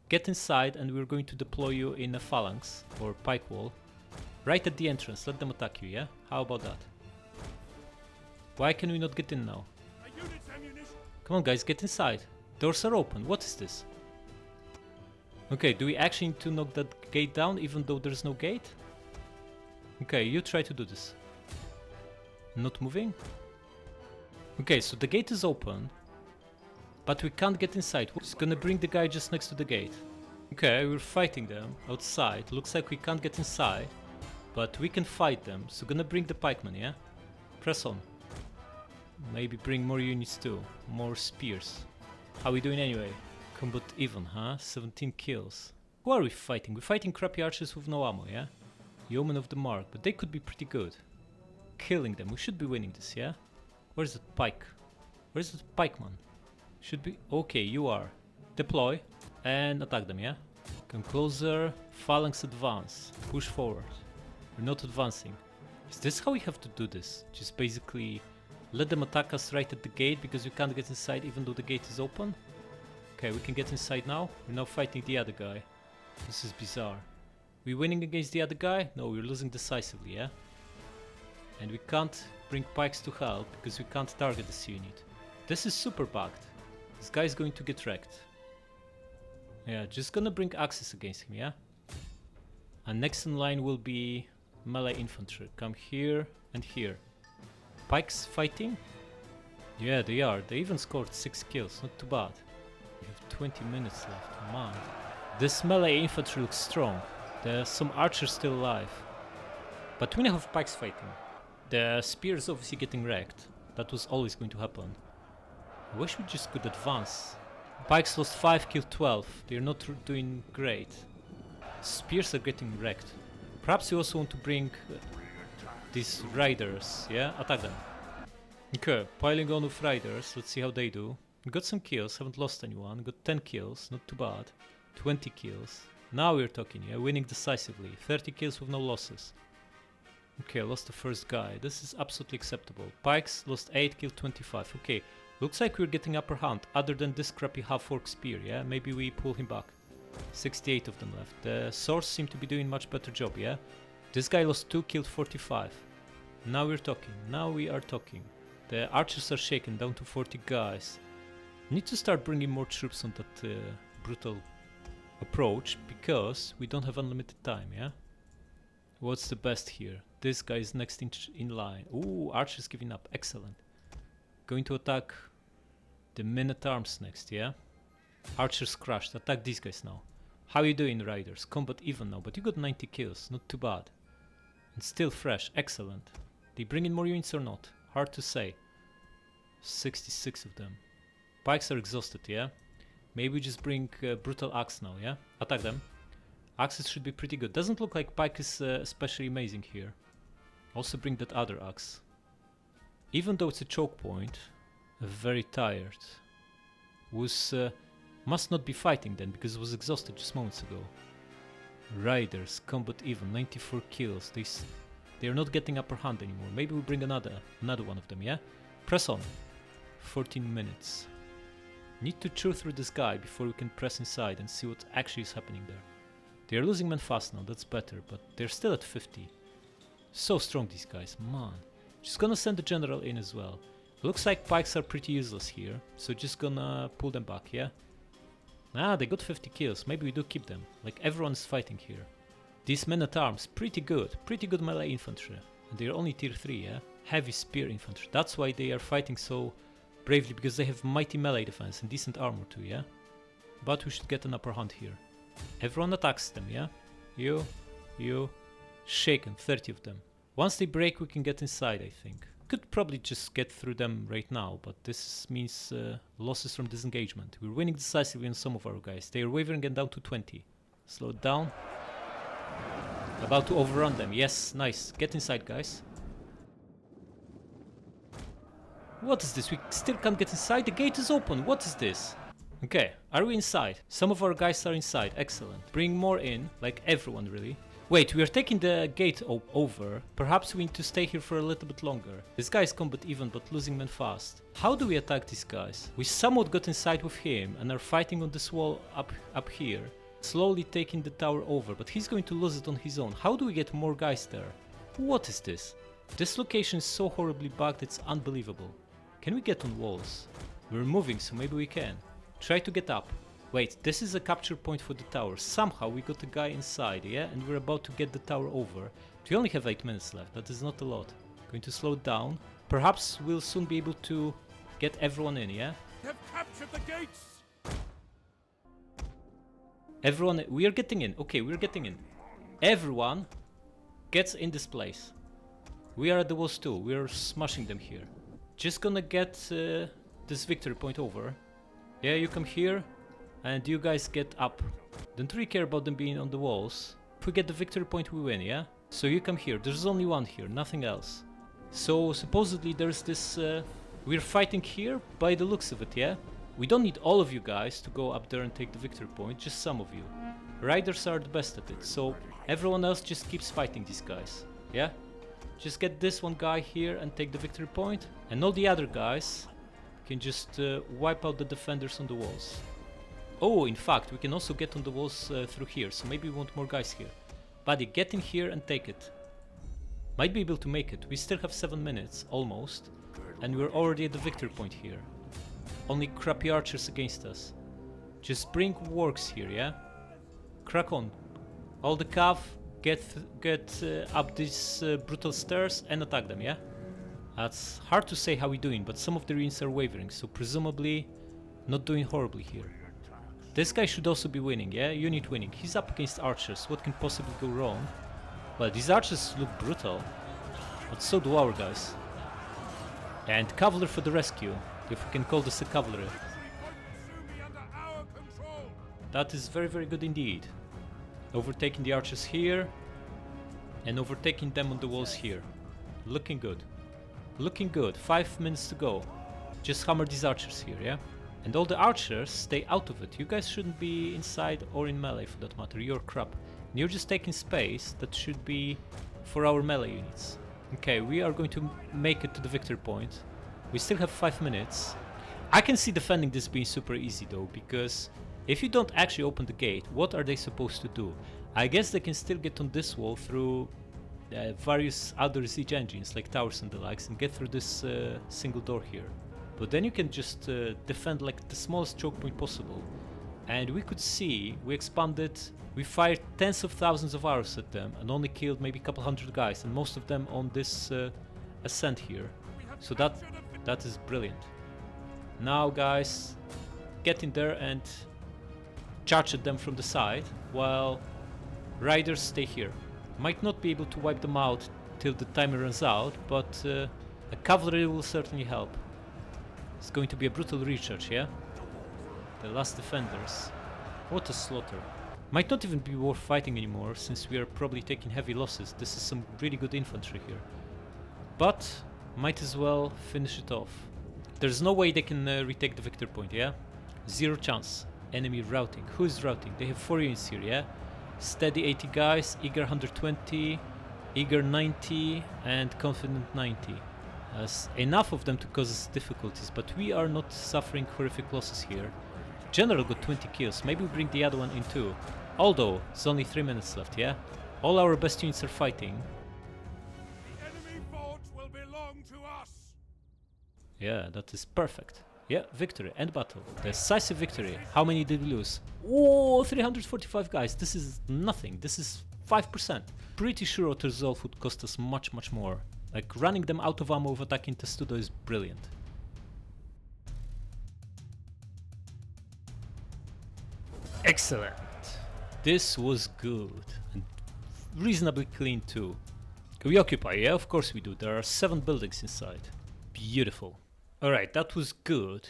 Get inside and we're going to deploy you in a phalanx or pike wall. Right at the entrance, let them attack you, yeah? How about that? Why can we not get in now? Come on guys, get inside. Doors are open, what is this? Okay, do we actually need to knock that gate down even though there's no gate? Okay, you try to do this. Not moving? Okay, so the gate is open. But we can't get inside. Who's gonna bring the guy just next to the gate? Okay, we're fighting them outside. Looks like we can't get inside. But we can fight them. So gonna bring the pikemen, yeah? Press on. Maybe bring more units too. More spears. How are we doing anyway? Combat even, huh? 17 kills. Who are we fighting? We're fighting crappy archers with no ammo, yeah? Yeomen of the Mark, but they could be pretty good. Killing them. We should be winning this, yeah? Where's the pike? Where's the pikeman? Should be... Okay, you are. Deploy and attack them, yeah? Come closer. Phalanx advance. Push forward. We're not advancing. Is this how we have to do this? Just basically let them attack us right at the gate because we can't get inside even though the gate is open? Okay, we can get inside now. We're now fighting the other guy. This is bizarre. We winning against the other guy? No, we're losing decisively, yeah? And we can't bring pikes to help because we can't target this unit. This is super bugged. This guy is going to get wrecked. Yeah, just gonna bring axes against him, yeah? And next in line will be melee infantry. Come here and here. Pikes fighting? Yeah, they are. They even scored 6 kills. Not too bad. We have 20 minutes left. Man. This melee infantry looks strong. There's some archers still alive. But we now have pikes fighting. The spear is obviously getting wrecked. That was always going to happen. I wish we just could advance. Pikes lost 5, killed 12. They're not doing great. Spears are getting wrecked. Perhaps we also want to bring these riders, yeah? Attack them. Okay, piling on with riders. Let's see how they do. Got some kills, haven't lost anyone. Got 10 kills, not too bad. 20 kills. Now we're talking, yeah? Winning decisively. 30 kills with no losses. Okay, lost the first guy. This is absolutely acceptable. Pikes lost 8, killed 25. Okay, Looks like we're getting upper hand, other than this crappy half-orc spear, yeah? Maybe we pull him back. 68 of them left. The swords seem to be doing much better job, yeah? This guy lost 2, killed 45. Now we're talking, now we are talking. The archers are shaken down to 40 guys. Need to start bringing more troops on that brutal approach, because we don't have unlimited time, yeah? What's the best here? This guy is next in line. Ooh, archers giving up, excellent. Going to attack the men-at-arms next, yeah? Archers crushed, attack these guys now. How you doing, riders? Combat even now, but you got 90 kills, not too bad. And still fresh, excellent. They bring in more units or not? Hard to say. 66 of them. Pikes are exhausted, yeah? Maybe we just bring brutal axe now, yeah? Attack them. Axes should be pretty good. Doesn't look like pike is especially amazing here. Also bring that other axe. Even though it's a choke point, very tired. Must not be fighting then, because it was exhausted just moments ago. Riders, combat even, 94 kills. They are not getting upper hand anymore. Maybe we bring another one of them, yeah? Press on. 14 minutes. Need to chew through this guy before we can press inside and see what actually is happening there. They are losing men fast now, that's better, but they're still at 50. So strong these guys, man. Just gonna send the general in as well. Looks like pikes are pretty useless here, so just gonna pull them back, yeah? Ah, they got 50 kills, maybe we do keep them. Like, everyone's fighting here. These men-at-arms, pretty good melee infantry. And they're only tier 3, yeah? Heavy spear infantry, that's why they are fighting so bravely, because they have mighty melee defense and decent armor too, yeah? But we should get an upper hand here. Everyone attacks them, yeah? You, shaken, 30 of them. Once they break, we can get inside, I think. Could probably just get through them right now, but this means losses from disengagement. We're winning decisively on some of our guys. They are wavering and down to 20. Slow it down. About to overrun them. Yes, nice. Get inside, guys. What is this? We still can't get inside? The gate is open. What is this? Okay, are we inside? Some of our guys are inside. Excellent. Bring more in, like everyone really. Wait, we are taking the gate over. Perhaps we need to stay here for a little bit longer. This guy is combat even, but losing men fast. How do we attack these guys? We somewhat got inside with him and are fighting on this wall up here. Slowly taking the tower over, but he's going to lose it on his own. How do we get more guys there? What is this? This location is so horribly bugged, it's unbelievable. Can we get on walls? We're moving, so maybe we can. Try to get up. Wait, this is a capture point for the tower. Somehow we got a guy inside, yeah? And we're about to get the tower over. But we only have 8 minutes left, that is not a lot. Going to slow it down. Perhaps we'll soon be able to get everyone in, yeah? Have captured the gates! Everyone, we are getting in. Okay, we're getting in. Everyone gets in this place. We are at the walls too. We are smashing them here. Just gonna get this victory point over. Yeah, you come here. And you guys get up. Don't really care about them being on the walls. If we get the victory point, we win, yeah? So you come here. There's only one here, nothing else. So supposedly there's this... we're fighting here by the looks of it, yeah? We don't need all of you guys to go up there and take the victory point, just some of you. Riders are the best at it, so everyone else just keeps fighting these guys, yeah? Just get this one guy here and take the victory point, and all the other guys can just wipe out the defenders on the walls. Oh, in fact, we can also get on the walls through here, so maybe we want more guys here. Buddy, get in here and take it. Might be able to make it. We still have 7 minutes, almost. And we're already at the victory point here. Only crappy archers against us. Just bring works here, yeah? Crack on. All the cav, get up these brutal stairs and attack them, yeah? That's hard to say how we're doing, but some of the units are wavering, so presumably not doing horribly here. This guy should also be winning, yeah? Unit winning. He's up against archers. What can possibly go wrong? Well, these archers look brutal, but so do our guys. And cavalry for the rescue, if we can call this a cavalry. That is very, very good indeed. Overtaking the archers here, and overtaking them on the walls here. Looking good. Looking good. 5 minutes to go. Just hammer these archers here, yeah? And all the archers stay out of it. You guys shouldn't be inside or in melee for that matter. You're crap. And you're just taking space that should be for our melee units. Okay, we are going to make it to the victory point. We still have 5 minutes. I can see defending this being super easy though, because if you don't actually open the gate, what are they supposed to do? I guess they can still get on this wall through various other siege engines like towers and the likes and get through this single door here. But then you can just defend like the smallest choke point possible. And we could see, we expanded, we fired tens of thousands of arrows at them and only killed maybe a couple hundred guys, and most of them on this ascent here. So that is brilliant. Now guys, get in there and charge at them from the side, while riders stay here. Might not be able to wipe them out till the timer runs out, but a cavalry will certainly help. It's going to be a brutal recharge, yeah? The last defenders. What a slaughter. Might not even be worth fighting anymore, since we are probably taking heavy losses. This is some really good infantry here. But might as well finish it off. There's no way they can retake the victor point, yeah? Zero chance. Enemy routing. Who is routing? They have 4 units here, yeah? Steady 80 guys, eager 120, eager 90, and confident 90. Enough of them to cause us difficulties, but we are not suffering horrific losses here. General got 20 kills, maybe we bring the other one in too. Although, it's only 3 minutes left, yeah? All our best units are fighting. The enemy fort will belong to us! Yeah, that is perfect. Yeah, victory, end battle. Decisive victory. How many did we lose? Oh, 345 guys. This is nothing. This is 5%. Pretty sure auto-resolve would cost us much, much more. Like, running them out of ammo of attacking Testudo is brilliant. Excellent. This was good. And reasonably clean too. We occupy, yeah, of course we do. There are 7 buildings inside. Beautiful. Alright, that was good.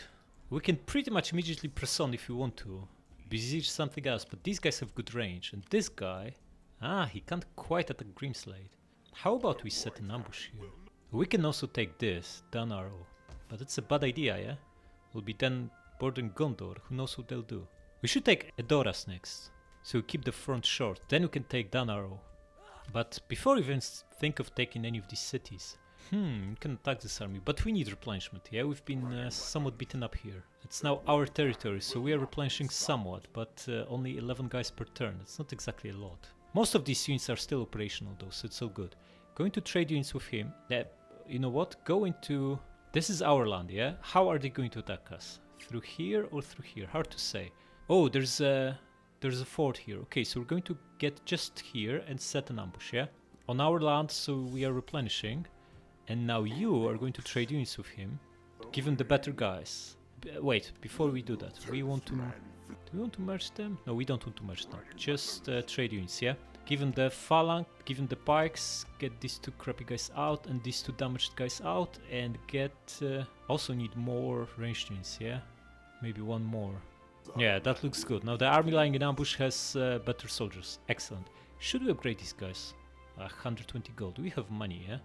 We can pretty much immediately press on if we want to. Besiege something else, but these guys have good range. And this guy... he can't quite attack Grimslade. How about we set an ambush here? We can also take this, Dunharrow. But it's a bad idea, yeah? We'll be then bordering Gondor, who knows what they'll do. We should take Edoras next. So we keep the front short, then we can take Dunharrow. But before we even think of taking any of these cities... we can attack this army, but we need replenishment, yeah? We've been somewhat beaten up here. It's now our territory, so we are replenishing somewhat, but only 11 guys per turn. It's not exactly a lot. Most of these units are still operational though, so it's all good. Going to trade units with him. You know what? Go into... This is our land, yeah? How are they going to attack us? Through here or through here? Hard to say. Oh, there's a fort here. Okay, so we're going to get just here and set an ambush, yeah? On our land, so we are replenishing. And now you are going to trade units with him. Give him the better guys. Wait, before we do that, we want to... Do we want to merge them? No, we don't want to merge them. Just trade units, yeah? Give him the phalanx, give him the pikes, get these 2 crappy guys out and these 2 damaged guys out, and get... also need more ranged units, yeah? Maybe 1 more. Yeah, that looks good. Now the army lying in ambush has better soldiers. Excellent. Should we upgrade these guys? 120 gold. We have money, yeah?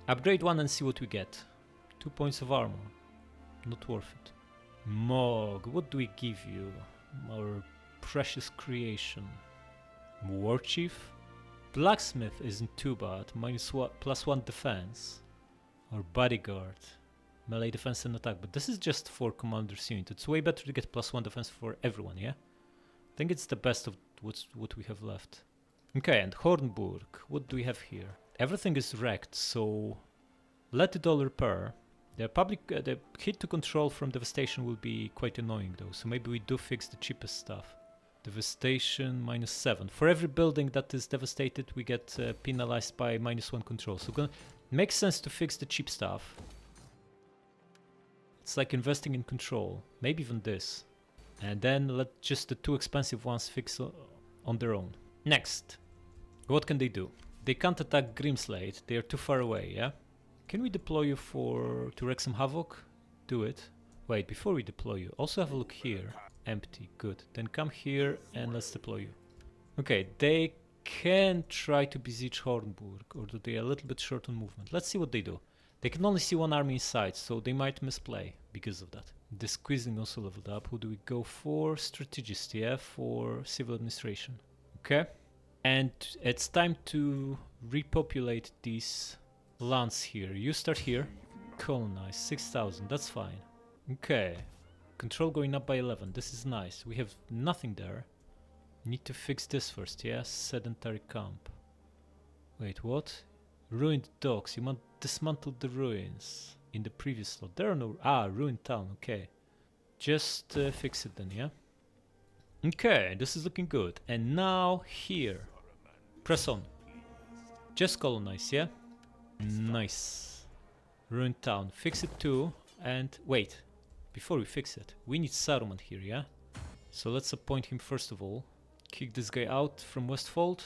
Upgrade 1 and see what we get. 2 points of armor. Not worth it. Mog, what do we give you? Our precious creation. War Chief? Blacksmith isn't too bad. +1 defense. Or bodyguard. Melee defense and attack. But this is just for commander's unit. It's way better to get +1 defense for everyone, yeah? I think it's the best of what we have left. Okay, and Hornburg. What do we have here? Everything is wrecked, so let it all repair. The hit to control from devastation will be quite annoying though, so maybe we do fix the cheapest stuff. Devastation -7. For every building that is devastated, we get penalized by -1 control. So makes sense to fix the cheap stuff. It's like investing in control, maybe even this. And then let just the 2 expensive ones fix on their own. Next, what can they do? They can't attack Grimslade, they are too far away, yeah? Can we deploy you to wreak some havoc? Do it. Wait, before we deploy you, also have a look here. Empty, good. Then come here and let's deploy you. Okay, they can try to besiege Hornburg, although they are a little bit short on movement. Let's see what they do. They can only see 1 army inside, so they might misplay because of that. The squeezing also leveled up. Who do we go for? Strategist, yeah, for civil administration. Okay. And it's time to repopulate these lands here. You start here. Colonize 6,000, that's fine. Okay. Control going up by 11. This is nice. We have nothing there. Need to fix this first, yeah? Sedentary camp. Wait, what? Ruined docks. You dismantled the ruins in the previous slot. There are no... Ah, ruined town. Okay. Just fix it then, yeah? Okay, this is looking good. And now here. Press on. Just colonize, yeah? Nice. Ruined town. Fix it too. And wait. Before we fix it, we need Saruman here, yeah? So let's appoint him first of all. Kick this guy out from Westfold.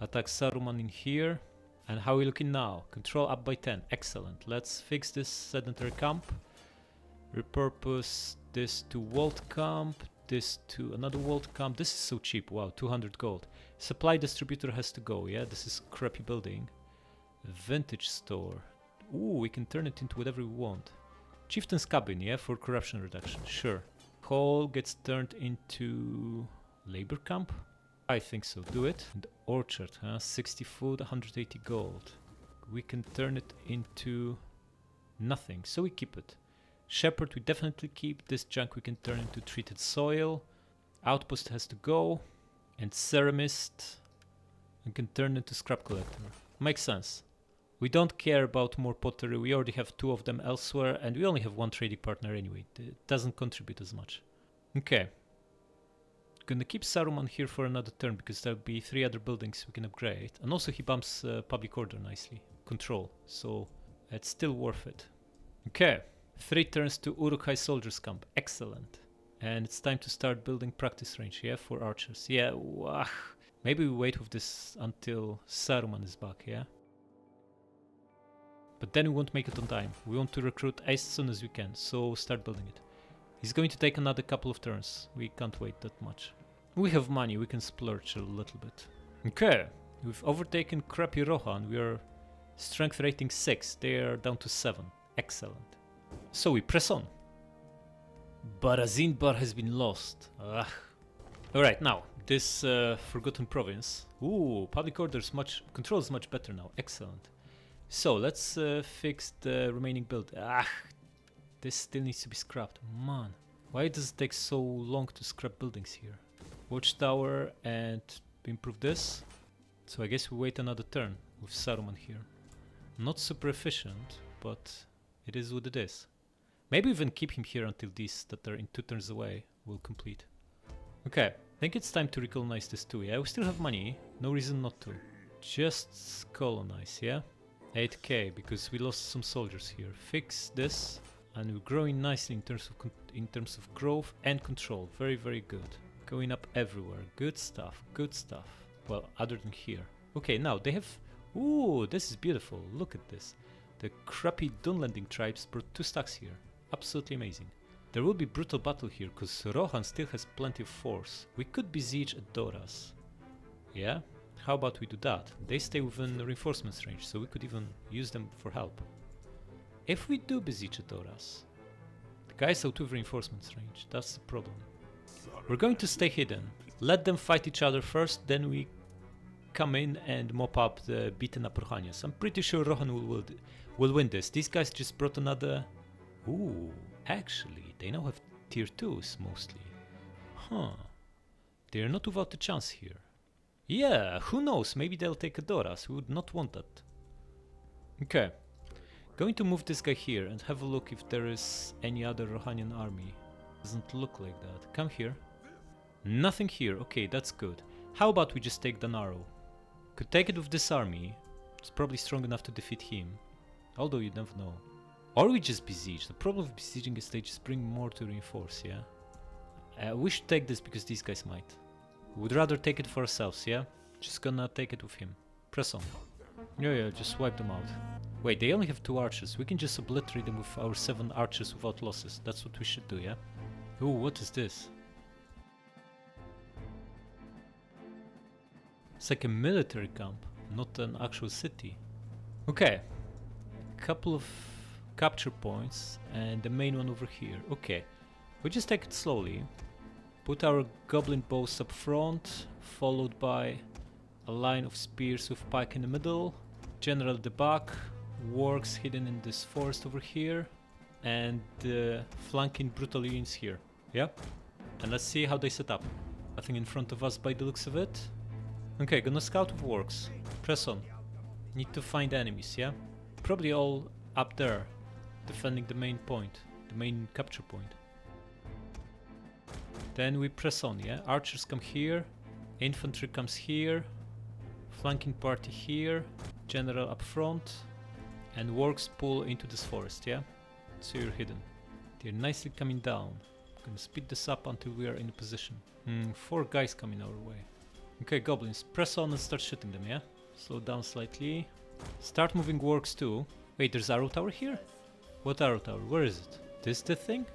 Attack Saruman in here. And how are we looking now? Control up by 10. Excellent. Let's fix this sedentary camp. Repurpose this to walled camp. This to another walled camp. This is so cheap. Wow, 200 gold. Supply distributor has to go, yeah? This is crappy building. Vintage store. Ooh, we can turn it into whatever we want. Chieftain's cabin, yeah, for corruption reduction. Sure. Hall gets turned into labor camp. I think so. Do it. And orchard, huh? 60 food, 180 gold. We can turn it into nothing, so we keep it. Shepherd we definitely keep. This junk we can turn into treated soil. Outpost has to go. And ceramist we can turn into scrap collector. Makes sense. We don't care about more pottery. We already have 2 of them elsewhere, and we only have 1 trading partner anyway. It doesn't contribute as much. Okay. Gonna keep Saruman here for another turn because there'll be 3 other buildings we can upgrade. And also he bumps public order nicely. Control. So it's still worth it. Okay. 3 turns to Uruk-hai Soldiers Camp. Excellent. And it's time to start building practice range, yeah, for archers. Yeah, maybe we wait with this until Saruman is back, yeah? But then we won't make it on time. We want to recruit as soon as we can, so start building it. He's going to take another couple of turns. We can't wait that much. We have money, we can splurge a little bit. Okay, we've overtaken crappy Rohan. We are strength rating 6. They are down to 7. Excellent. So we press on. Barazinbar has been lost. Ugh. Alright, now, this forgotten province. Ooh, public order is control is much better now. Excellent. So let's fix the remaining build. This still needs to be scrapped. Man, why does it take so long to scrap buildings here? Watchtower and improve this. So I guess we wait another turn with Saruman here. Not super efficient, but it is what it is. Maybe even keep him here until these that are in 2 turns away will complete. Okay, I think it's time to recolonize this too. Yeah, we still have money. No reason not to. Just colonize, yeah? 8k, because we lost some soldiers here. Fix this, and we're growing nicely in terms of growth and control. Very, very good. Going up everywhere. Good stuff. Good stuff. Well, other than here. Okay, now they have... Ooh, this is beautiful. Look at this. The crappy Dunlanding tribes brought 2 stacks here. Absolutely amazing. There will be brutal battle here, because Rohan still has plenty of force. We could besiege at Doras. Yeah? How about we do that? They stay within reinforcements range, so we could even use them for help. If we do besiege Doras, the guys out of reinforcements range, that's the problem. We're going to stay hidden. Let them fight each other first, then we come in and mop up the beaten up Rohanians. I'm pretty sure Rohan will win this. These guys just brought another... Ooh, actually, they now have tier 2s mostly. Huh. They're not without a chance here. Yeah, who knows, maybe they'll take Adoras, we would not want that. Okay, going to move this guy here and have a look if there is any other Rohanian army. Doesn't look like that. Come here. Nothing here, okay, that's good. How about we just take Dunharrow? Could take it with this army, it's probably strong enough to defeat him. Although you never know. Or we just besiege. The problem with besieging is they just bring more to reinforce, yeah? We should take this because these guys might. Would rather take it for ourselves, yeah? Just gonna take it with him. Press on. Yeah, just wipe them out. Wait, they only have 2 archers. We can just obliterate them with our 7 archers without losses. That's what we should do, yeah? Ooh, what is this? It's like a military camp, not an actual city. Okay. Couple of capture points and the main one over here. Okay. We just take it slowly. Put our goblin bows up front, followed by a line of spears with pike in the middle. General at the back, works hidden in this forest over here. and flanking brutal units here. Yeah? And let's see how they set up. Nothing in front of us by the looks of it. Okay, gonna scout with works. Press on. Need to find enemies, yeah? Probably all up there, defending the main point, the main capture point. Then we press on, yeah? Archers come here, infantry comes here, flanking party here, general up front, and works pull into this forest, yeah? So you're hidden. They're nicely coming down. Gonna speed this up until we are in a position. 4 guys coming our way. Okay, goblins, press on and start shooting them, yeah? Slow down slightly. Start moving works too. Wait, there's arrow tower here? What arrow tower? Where is it? This the thing?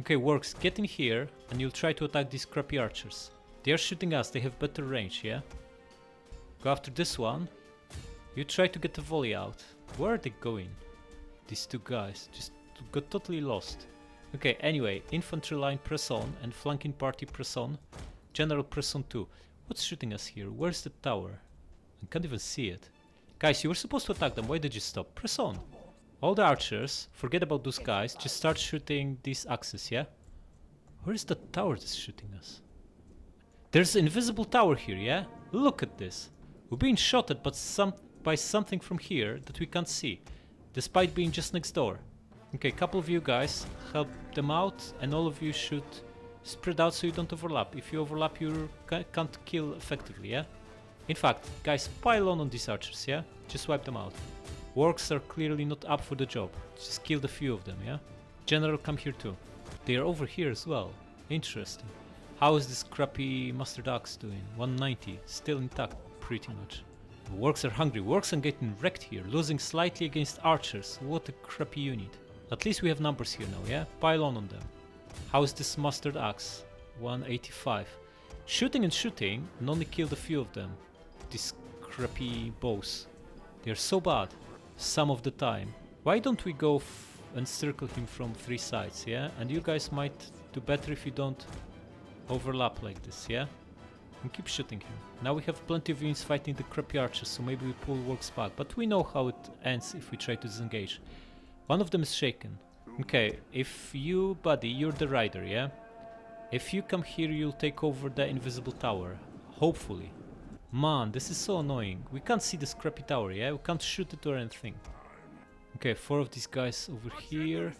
Okay, works, get in here and you'll try to attack these crappy archers. They are shooting us, they have better range, yeah? Go after this one. You try to get a volley out. Where are they going? These 2 guys just got totally lost. Okay, anyway, infantry line press on and flanking party press on. General press on too. What's shooting us here? Where's the tower? I can't even see it. Guys, you were supposed to attack them. Why did you stop? Press on. All the archers, forget about those guys. Just start shooting these axes, yeah? Where is the tower that's shooting us? There's an invisible tower here, yeah? Look at this. We're being shot at by something from here that we can't see, despite being just next door. Okay, couple of you guys help them out, and all of you should spread out so you don't overlap. If you overlap, you can't kill effectively, yeah? In fact, guys, pile on these archers, yeah? Just wipe them out. Works are clearly not up for the job. Just killed a few of them, yeah? General, come here too. They are over here as well. Interesting. How is this crappy mustard axe doing? 190, still intact, pretty much. Works are hungry. Works are getting wrecked here, losing slightly against archers. What a crappy unit. At least we have numbers here now, yeah? Pile on them. How's this mustard axe? 185. Shooting and shooting, and only killed a few of them. These crappy bows. They're so bad, some of the time. Why don't we go and circle him from 3 sides, yeah? And you guys might do better if you don't overlap like this, yeah? And keep shooting him. Now we have plenty of units fighting the crappy archers, so maybe we pull works back. But we know how it ends if we try to disengage. One of them is shaken. Okay, if you, buddy, you're the rider, yeah? If you come here, you'll take over the invisible tower. Hopefully. Man, this is so annoying. We can't see this crappy tower, yeah? We can't shoot it or anything. Okay, 4 of these guys over here.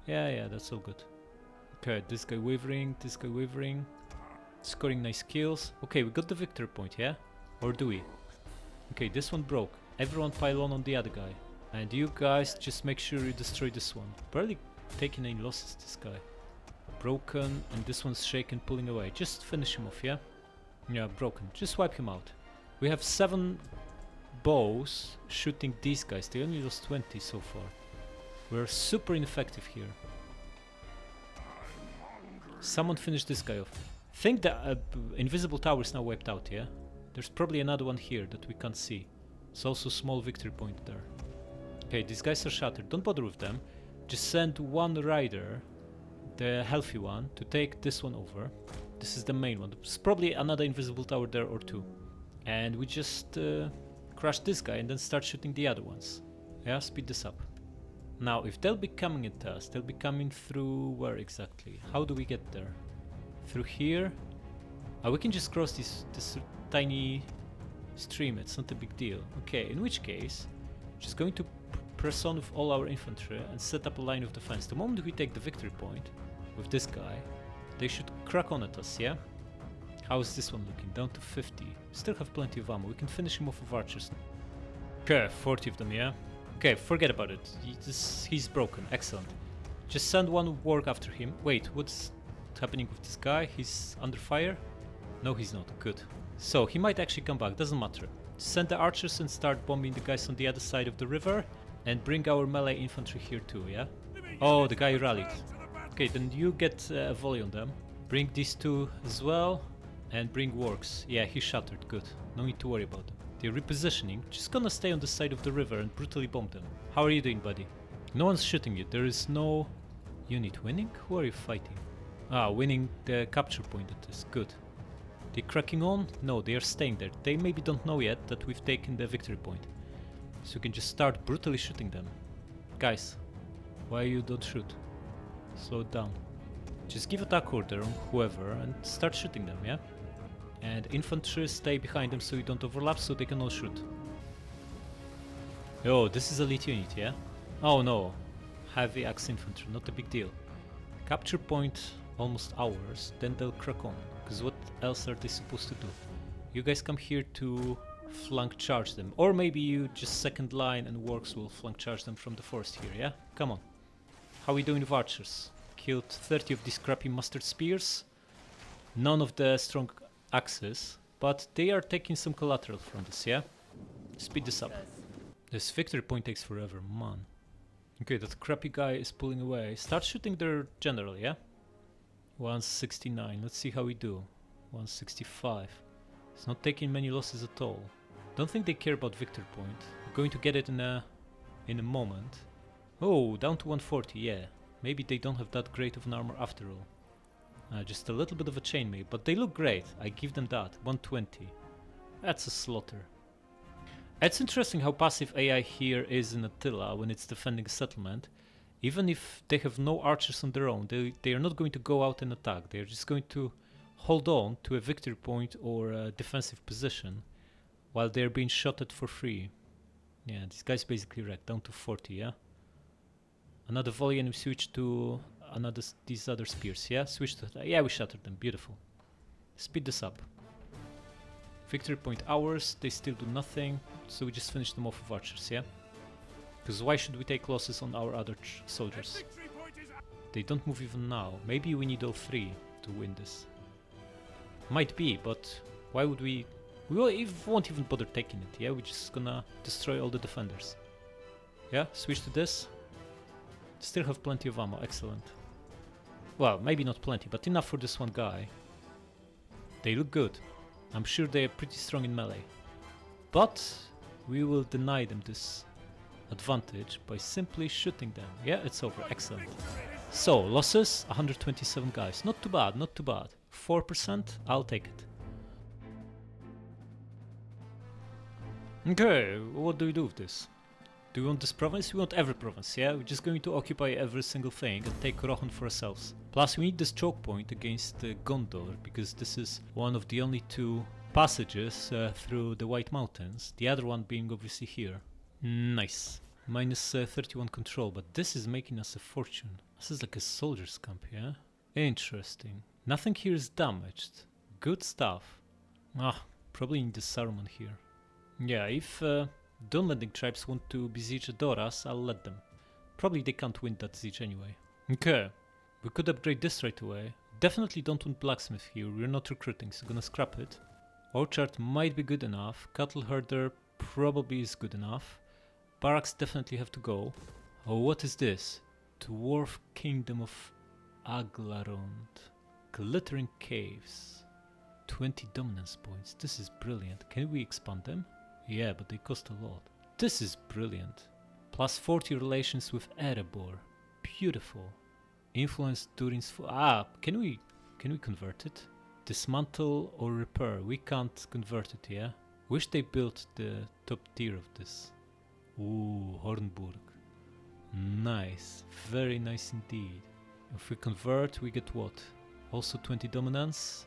Yeah, that's all good. Okay, this guy wavering, this guy wavering. Scoring nice kills. Okay, we got the victory point, yeah? Or do we? Okay, this one broke. Everyone pile on the other guy. And you guys just make sure you destroy this one. Barely taking any losses, this guy. Broken, and this one's shaken, pulling away. Just finish him off, yeah? Yeah, broken. Just wipe him out. We have 7 bows shooting these guys. They only lost 20 so far. We're super ineffective here. Someone finish this guy off. Think the invisible tower is now wiped out, yeah? There's probably another one here that we can't see. It's also a small victory point there. Okay, these guys are shattered. Don't bother with them. Just send one rider, the healthy one, to take this one over. This is the main one. There's probably another invisible tower there or 2. And we just crush this guy and then start shooting the other ones. Yeah, speed this up. Now, if they'll be coming at us, they'll be coming through where exactly? How do we get there? Through here? We can just cross this tiny stream. It's not a big deal. Okay, in which case, just going to press on with all our infantry and set up a line of defense. The moment we take the victory point with this guy, they should crack on at us, yeah? How is this one looking? Down to 50. Still have plenty of ammo. We can finish him off with archers. Okay, 40 of them, yeah? Okay, forget about it. He's broken. Excellent. Just send one work after him. Wait, what's happening with this guy? He's under fire? No, he's not. Good. So, he might actually come back. Doesn't matter. Send the archers and start bombing the guys on the other side of the river. And bring our melee infantry here too, yeah? Oh, the guy rallied. Okay, then you get a volley on them. Bring these 2 as well. And bring works. Yeah, he shattered. Good. No need to worry about them. They're repositioning. Just gonna stay on the side of the river and brutally bomb them. How are you doing, buddy? No one's shooting you. There is no unit winning? Who are you fighting? Ah, winning the capture point. That is good. They cracking on? No, they are staying there. They maybe don't know yet that we've taken the victory point. So you can just start brutally shooting them. Guys, why you don't shoot? Slow it down. Just give attack order on whoever and start shooting them, yeah? And infantry stay behind them so you don't overlap, so they can all shoot. Oh, this is elite unit, yeah? Oh no, heavy axe infantry, not a big deal. Capture point almost ours, then they'll crack on. Because what else are they supposed to do? You guys come here to flank charge them. Or maybe you just second line and works will flank charge them from the forest here, yeah? Come on. How are we doing with archers? Killed 30 of these crappy mustard spears. None of the strong axes. But they are taking some collateral from this, yeah? Speed this up. This victory point takes forever, man. Okay, that crappy guy is pulling away. Start shooting their general, yeah? 169, let's see how we do. 165. It's not taking many losses at all. Don't think they care about victory point. We're going to get it in a moment. Oh, down to 140, yeah. Maybe they don't have that great of an armor after all. Just a little bit of a chainmail, but they look great. I give them that. 120. That's a slaughter. It's interesting how passive AI here is in Attila when it's defending a settlement. Even if they have no archers on their own, they are not going to go out and attack. They are just going to hold on to a victory point or a defensive position while they're being shot at for free. Yeah, this guy's basically wrecked, down to 40, yeah? Another volley and we switch to these other spears, yeah? Switch to yeah, we shattered them, beautiful. Speed this up. Victory point ours, they still do nothing, so we just finish them off with archers, yeah? Because why should we take losses on our other soldiers? They don't move even now. Maybe we need all three to win this. Might be, but why would we... We won't even bother taking it, yeah? We're just gonna destroy all the defenders. Yeah, switch to this. Still have plenty of ammo, excellent. Well, maybe not plenty, but enough for this one guy. They look good. I'm sure they are pretty strong in melee. But we will deny them this advantage by simply shooting them. Yeah, it's over, excellent. So, losses, 127 guys. Not too bad, not too bad. 4%, I'll take it. Okay, what do we do with this? Do we want this province? We want every province, yeah? We're just going to occupy every single thing and take Rohan for ourselves. Plus we need this choke point against Gondor, because this is one of the only two passages through the White Mountains, the other one being obviously here. Nice. Minus 31 control, but this is making us a fortune. This is like a soldier's camp, yeah? Interesting. Nothing here is damaged. Good stuff. Probably need the Saruman here. Yeah, if Dunharrow tribes want to besiege Adoras, I'll let them. Probably they can't win that siege anyway. Okay, we could upgrade this right away. Definitely don't want blacksmith here, we're not recruiting, so gonna scrap it. Orchard might be good enough, cattle herder probably is good enough. Barracks definitely have to go. Oh, what is this? Dwarf Kingdom of Aglarond. Glittering Caves. 20 dominance points, this is brilliant. Can we expand them? Yeah, but they cost a lot. This is brilliant. Plus 40 relations with Erebor. Beautiful. Influence Durin's... can we convert it? Dismantle or repair. We can't convert it, yeah? Wish they built the top tier of this. Ooh, Hornburg. Nice. Very nice indeed. If we convert, we get what? Also 20 dominance.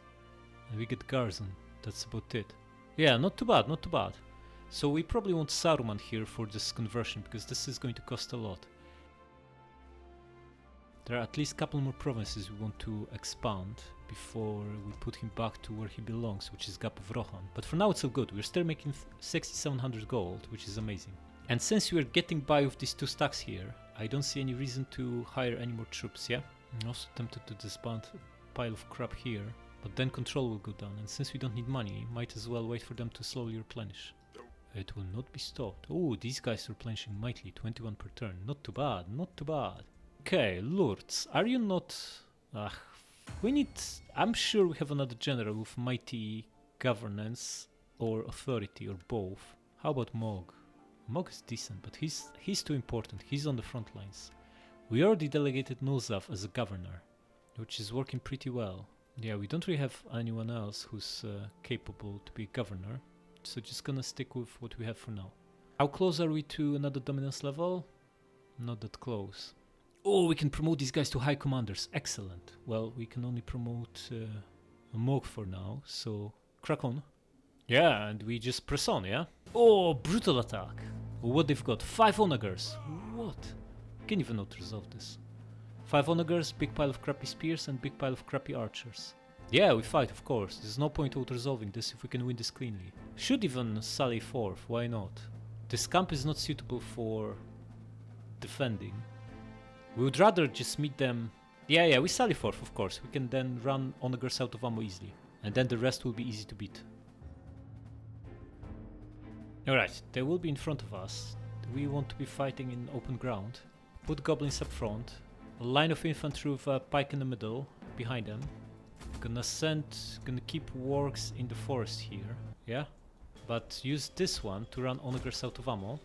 And we get Garrison. That's about it. Yeah, not too bad, not too bad. So we probably want Saruman here for this conversion, because this is going to cost a lot. There are at least a couple more provinces we want to expand before we put him back to where he belongs, which is Gap of Rohan. But for now it's all good, we're still making 6700 gold, which is amazing. And since we're getting by with these two stacks here, I don't see any reason to hire any more troops, yeah? I'm also tempted to disband a pile of crap here, but then control will go down, and since we don't need money, might as well wait for them to slowly replenish. It will not be stopped. Oh, these guys are replenishing mightily, 21 per turn. Not too bad, not too bad. Okay, Lords, are you not... we need... I'm sure we have another general with mighty governance or authority or both. How about Mog? Mog is decent, but he's too important. He's on the front lines. We already delegated Nulzav as a governor, which is working pretty well. Yeah, we don't really have anyone else who's capable to be governor, so just gonna stick with what we have for now. How close are we to another dominance level? Not that close. Oh, we can promote these guys to high commanders. Excellent. Well, we can only promote a Moog for now, so crack on. Yeah, and we just press on, yeah? Oh, brutal attack. What they've got? 5 onagers. What? Can't even out-resolve this. 5 onagers, big pile of crappy spears, and big pile of crappy archers. Yeah, we fight, of course. There's no point out-resolving this if we can win this cleanly. Should even sally forth, why not? This camp is not suitable for defending. We would rather just meet them. Yeah, we sally forth, of course. We can then run onagers out of ammo easily. And then the rest will be easy to beat. Alright, they will be in front of us. We want to be fighting in open ground. Put goblins up front. A line of infantry with a pike in the middle, behind them. Gonna keep wargs in the forest here, yeah? But use this one to run onagers out of ammo.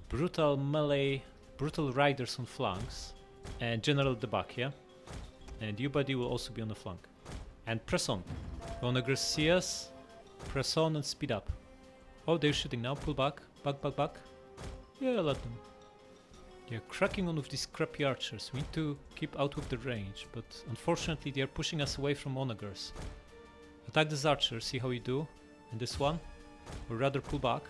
Brutal melee, brutal riders on flanks. And general at the back, yeah? And you buddy will also be on the flank. And press on. Onagers see us, press on and speed up. Oh, they're shooting now, pull back, back. Yeah, let them. They're cracking on with these crappy archers. We need to keep out with the range, but unfortunately they are pushing us away from onagers. Attack this archer, see how you do. And this one, or rather pull back.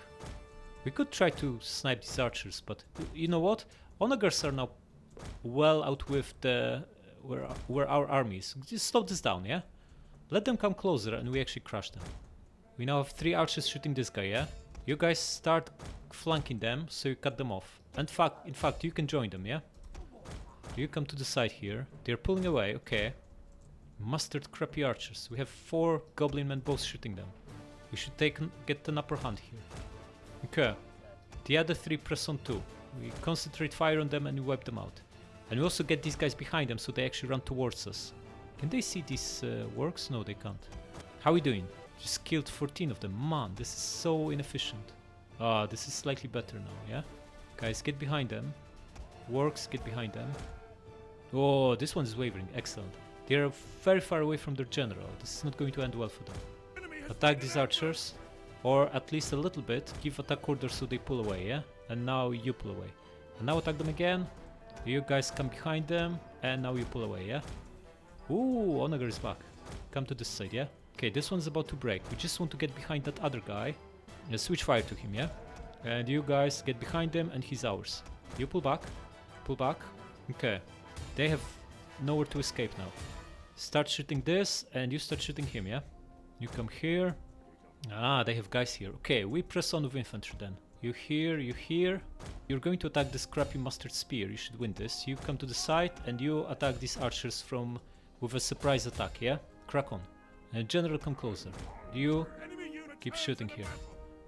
We could try to snipe these archers, but you know what? Onagers are now well out with the where our armies. Just slow this down, yeah? Let them come closer and we actually crush them. We now have 3 archers shooting this guy, yeah? You guys start flanking them, so you cut them off. In fact, you can join them, yeah? You come to the side here. They're pulling away, okay. Mustard crappy archers. We have 4 goblin men both shooting them. We should get an upper hand here. Okay. The other 3 press on too. We concentrate fire on them and we wipe them out. And we also get these guys behind them so they actually run towards us. Can they see these works? No, they can't. How are we doing? Just killed 14 of them. Man, this is so inefficient. Ah, this is slightly better now, yeah? Guys, get behind them. Works, get behind them. Oh, this one is wavering. Excellent. They are very far away from their general. This is not going to end well for them. Attack these archers. Or at least a little bit. Give attack orders so they pull away, yeah? And now you pull away. And now attack them again. You guys come behind them. And now you pull away, yeah? Ooh, Onager is back. Come to this side, yeah? Okay, this one's about to break. We just want to get behind that other guy. And switch fire to him, yeah? And you guys get behind him and he's ours. You pull back. Pull back. Okay. They have nowhere to escape now. Start shooting this and you start shooting him, yeah? You come here. Ah, they have guys here. Okay, we press on with infantry then. You here, you here. You're going to attack this crappy mustard spear. You should win this. You come to the side and you attack these archers from with a surprise attack, yeah? Crack on. And general, come closer. You keep shooting here.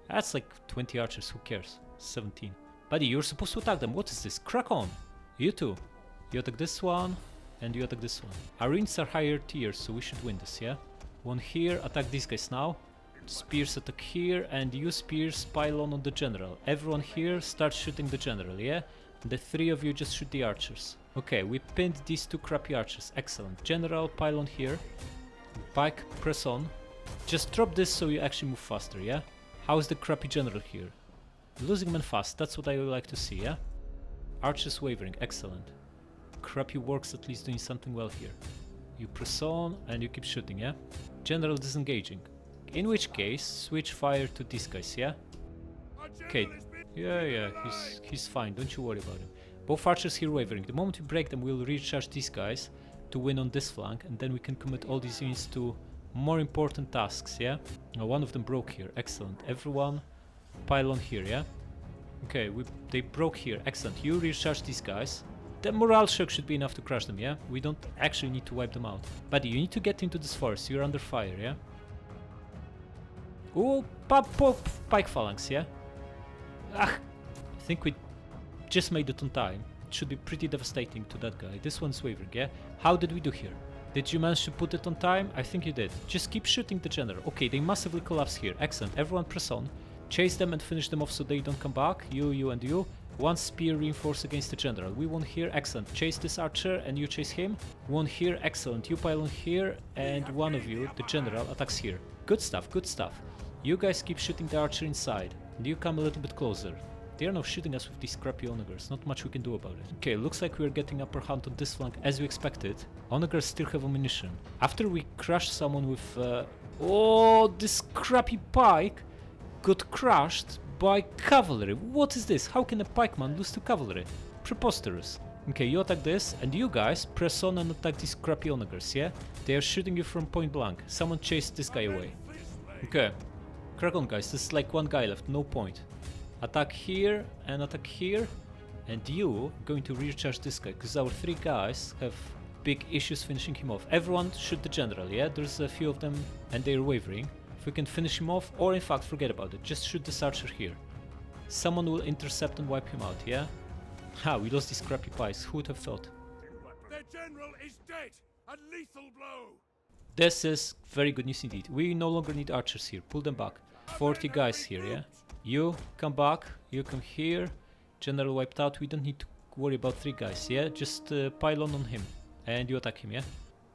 That's like 20 archers, who cares? 17. Buddy, you're supposed to attack them. What is this? Crack on! You too. You attack this one, and you attack this one. Our units are higher tiers, so we should win this, yeah? One here, attack these guys now. Spears attack here, and you spears pile on the general. Everyone here starts shooting the general, yeah? And the 3 of you just shoot the archers. Okay, we pinned these 2 crappy archers. Excellent. General, pile on here. Pike, press on. Just drop this so you actually move faster, yeah? How's the crappy general here? Losing men fast, that's what I would like to see, yeah? Archers wavering, excellent. Crappy works at least doing something well here. You press on and you keep shooting, yeah? General disengaging. In which case, switch fire to these guys, yeah? Okay, yeah, he's fine, don't you worry about him. Both archers here wavering. The moment we break them, we'll recharge these guys to win on this flank, and then we can commit all these units to more important tasks, yeah? Now, one of them broke here, excellent. Everyone pile on here, yeah? Okay, they broke here, excellent. You recharge these guys. The morale shock should be enough to crush them, yeah? We don't actually need to wipe them out. Buddy, you need to get into this forest, you're under fire, yeah? Ooh, pike phalanx, yeah? Ah, I think we just made it on time. It should be pretty devastating to that guy. This one's wavering, yeah? How did we do here? Did you manage to put it on time? I think you did. Just keep shooting the general. Okay, they massively collapse here. Excellent. Everyone press on. Chase them and finish them off so they don't come back. You, and you. One spear reinforce against the general. We won here. Excellent. Chase this archer and you chase him. One here. Excellent. You pile on here and one of you, the general, attacks here. Good stuff, good stuff. You guys keep shooting the archer inside. And you come a little bit closer. They are now shooting us with these crappy onagers. Not much we can do about it. Okay, looks like we're getting upper hand on this flank as we expected. Onagers still have ammunition. After we crush someone with... oh, this crappy pike got crushed by cavalry. What is this? How can a pikeman lose to cavalry? Preposterous. Okay, you attack this, and you guys press on and attack these crappy onagers, yeah? They are shooting you from point blank. Someone chased this guy away. Okay. Crack on, guys. This is like one guy left, no point. Attack here, and you going to recharge this guy, because our 3 guys have big issues finishing him off. Everyone shoot the general, yeah? There's a few of them, and they're wavering. If we can finish him off, or in fact, forget about it. Just shoot this archer here. Someone will intercept and wipe him out, yeah? Ha, we lost these crappy pies. Who would have thought? Their general is dead! A lethal blow! This is very good news indeed. We no longer need archers here. Pull them back. 40 guys here, yeah? You come back. You come here. General wiped out. We don't need to worry about 3 guys, yeah? Just pile on him. And you attack him, yeah?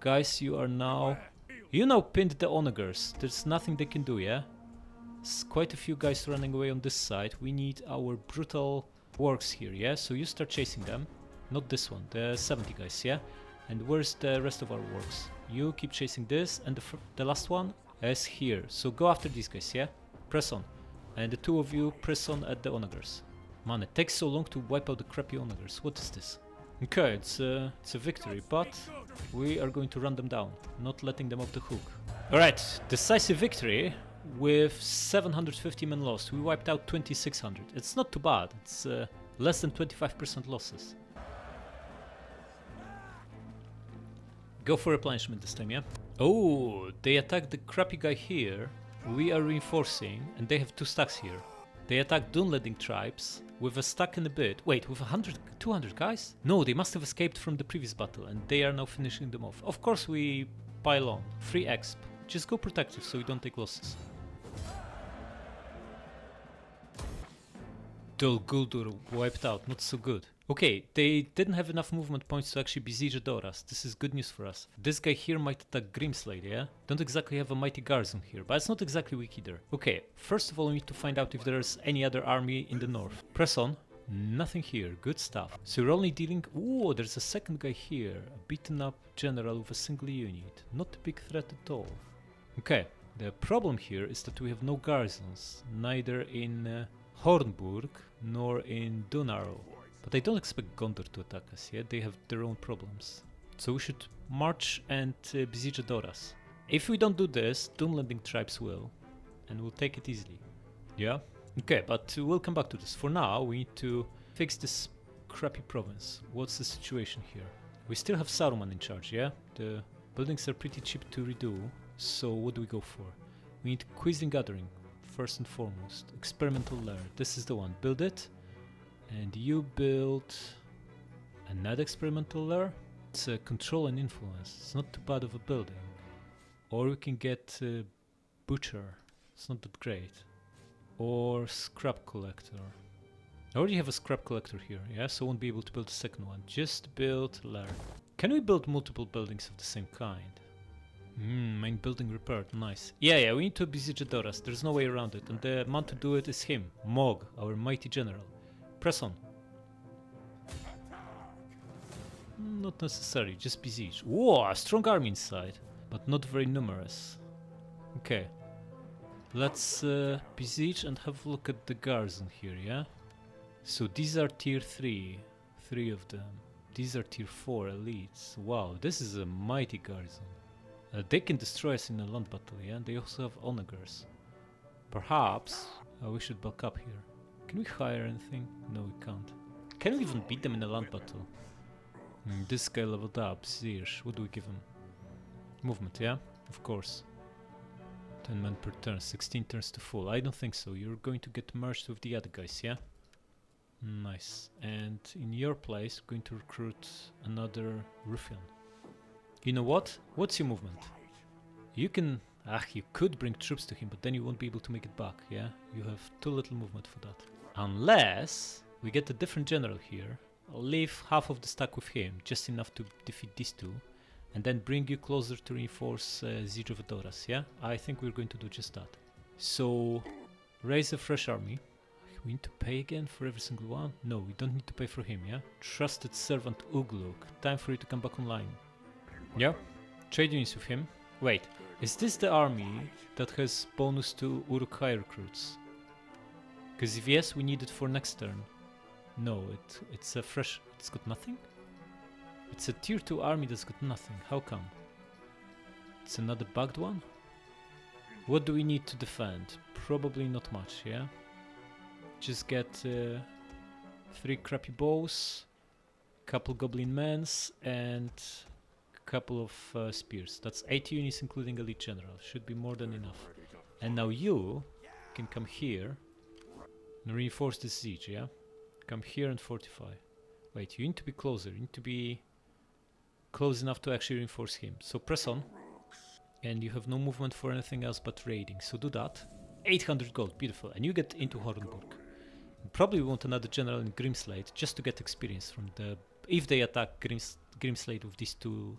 Guys, you are now... You now pinned the onagers. There's nothing they can do, yeah? There's quite a few guys running away on this side. We need our brutal works here, yeah? So you start chasing them. Not this one, the 70 guys, yeah? And where's the rest of our works? You keep chasing this, and the last one is here. So go after these guys, yeah? Press on. And the 2 of you press on at the onagers. Man, it takes so long to wipe out the crappy onagers. What is this? Okay, it's a victory, but we are going to run them down, not letting them off the hook. Alright, decisive victory with 750 men lost. We wiped out 2600. It's not too bad, it's less than 25% losses. Go for replenishment this time, yeah? Oh, they attacked the crappy guy here. We are reinforcing, and they have 2 stacks here. They attacked Dunharrow tribes with a stack and a bit. Wait, with 200 guys? No, they must have escaped from the previous battle, and they are now finishing them off. Of course we pile on. Free exp. Just go protective so you don't take losses. Dol Guldur wiped out, not so good. Okay, they didn't have enough movement points to actually besiege Adoras. This is good news for us. This guy here might attack Grimslade, yeah? Don't exactly have a mighty garrison here, but it's not exactly weak either. Okay, first of all we need to find out if there's any other army in the north. Press on. Nothing here, good stuff. So we're only dealing... Ooh, there's a second guy here. A beaten up general with a single unit. Not a big threat at all. Okay, the problem here is that we have no garrisons. Neither in Hornburg nor in Dunharrow. But I don't expect Gondor to attack us, yeah? They have their own problems. So we should march and besiege Adoras. If we don't do this, Dunharrow tribes will. And we'll take it easily. Yeah? Okay, but we'll come back to this. For now, we need to fix this crappy province. What's the situation here? We still have Saruman in charge, yeah? The buildings are pretty cheap to redo. So what do we go for? We need Quisling Gathering, first and foremost. Experimental lair. This is the one. Build it. And you build another experimental lair. It's control and influence. It's not too bad of a building. Or we can get Butcher. It's not that great. Or Scrap Collector. I already have a Scrap Collector here, yeah? So I won't be able to build a second one. Just build lair. Can we build multiple buildings of the same kind? Main building repaired. Nice. Yeah, we need to besiege Adoras. There's no way around it. And the man to do it is him. Mog, our mighty general. Press on. Not necessary, just besiege. Whoa, a strong army inside, but not very numerous. Okay. Let's besiege and have a look at the garrison here, yeah? So these are tier 3. 3 of them. These are tier 4 elites. Wow, this is a mighty garrison. They can destroy us in a land battle, yeah? And they also have onagers. Perhaps we should bulk up here. Can we hire anything? No, we can't. Can we even beat them in a land battle? This guy leveled up. Zirsch. What do we give him? Movement, yeah? Of course. 10 men per turn. 16 turns to full. I don't think so. You're going to get merged with the other guys, yeah? Nice. And in your place, we're going to recruit another ruffian. You know what? What's your movement? You can... you could bring troops to him, but then you won't be able to make it back, yeah? You have too little movement for that. Unless we get a different general here. I'll leave half of the stack with him, just enough to defeat these 2. And then bring you closer to reinforce Siege of Adoras, yeah? I think we're going to do just that. So, raise a fresh army. We need to pay again for every single one? No, we don't need to pay for him, yeah? Trusted servant Ugluk. Time for you to come back online. Yeah? Trade units with him. Wait, is this the army that has bonus to Uruk-hai recruits? Because if yes, we need it for next turn. No, it's a fresh... It's got nothing? It's a tier 2 army that's got nothing. How come? It's another bugged one? What do we need to defend? Probably not much, yeah? Just get 3 crappy bows, couple goblin mens, and a couple of spears. That's 8 units including elite general. Should be more than enough. And now you can come here and reinforce the siege, yeah? Come here and fortify. Wait, you need to be closer. You need to be close enough to actually reinforce him. So press on. And you have no movement for anything else but raiding. So do that. 800 gold, beautiful. And you get into Hornburg. Probably we want another general in Grimslade just to get experience from the... If they attack Grimslade with these 2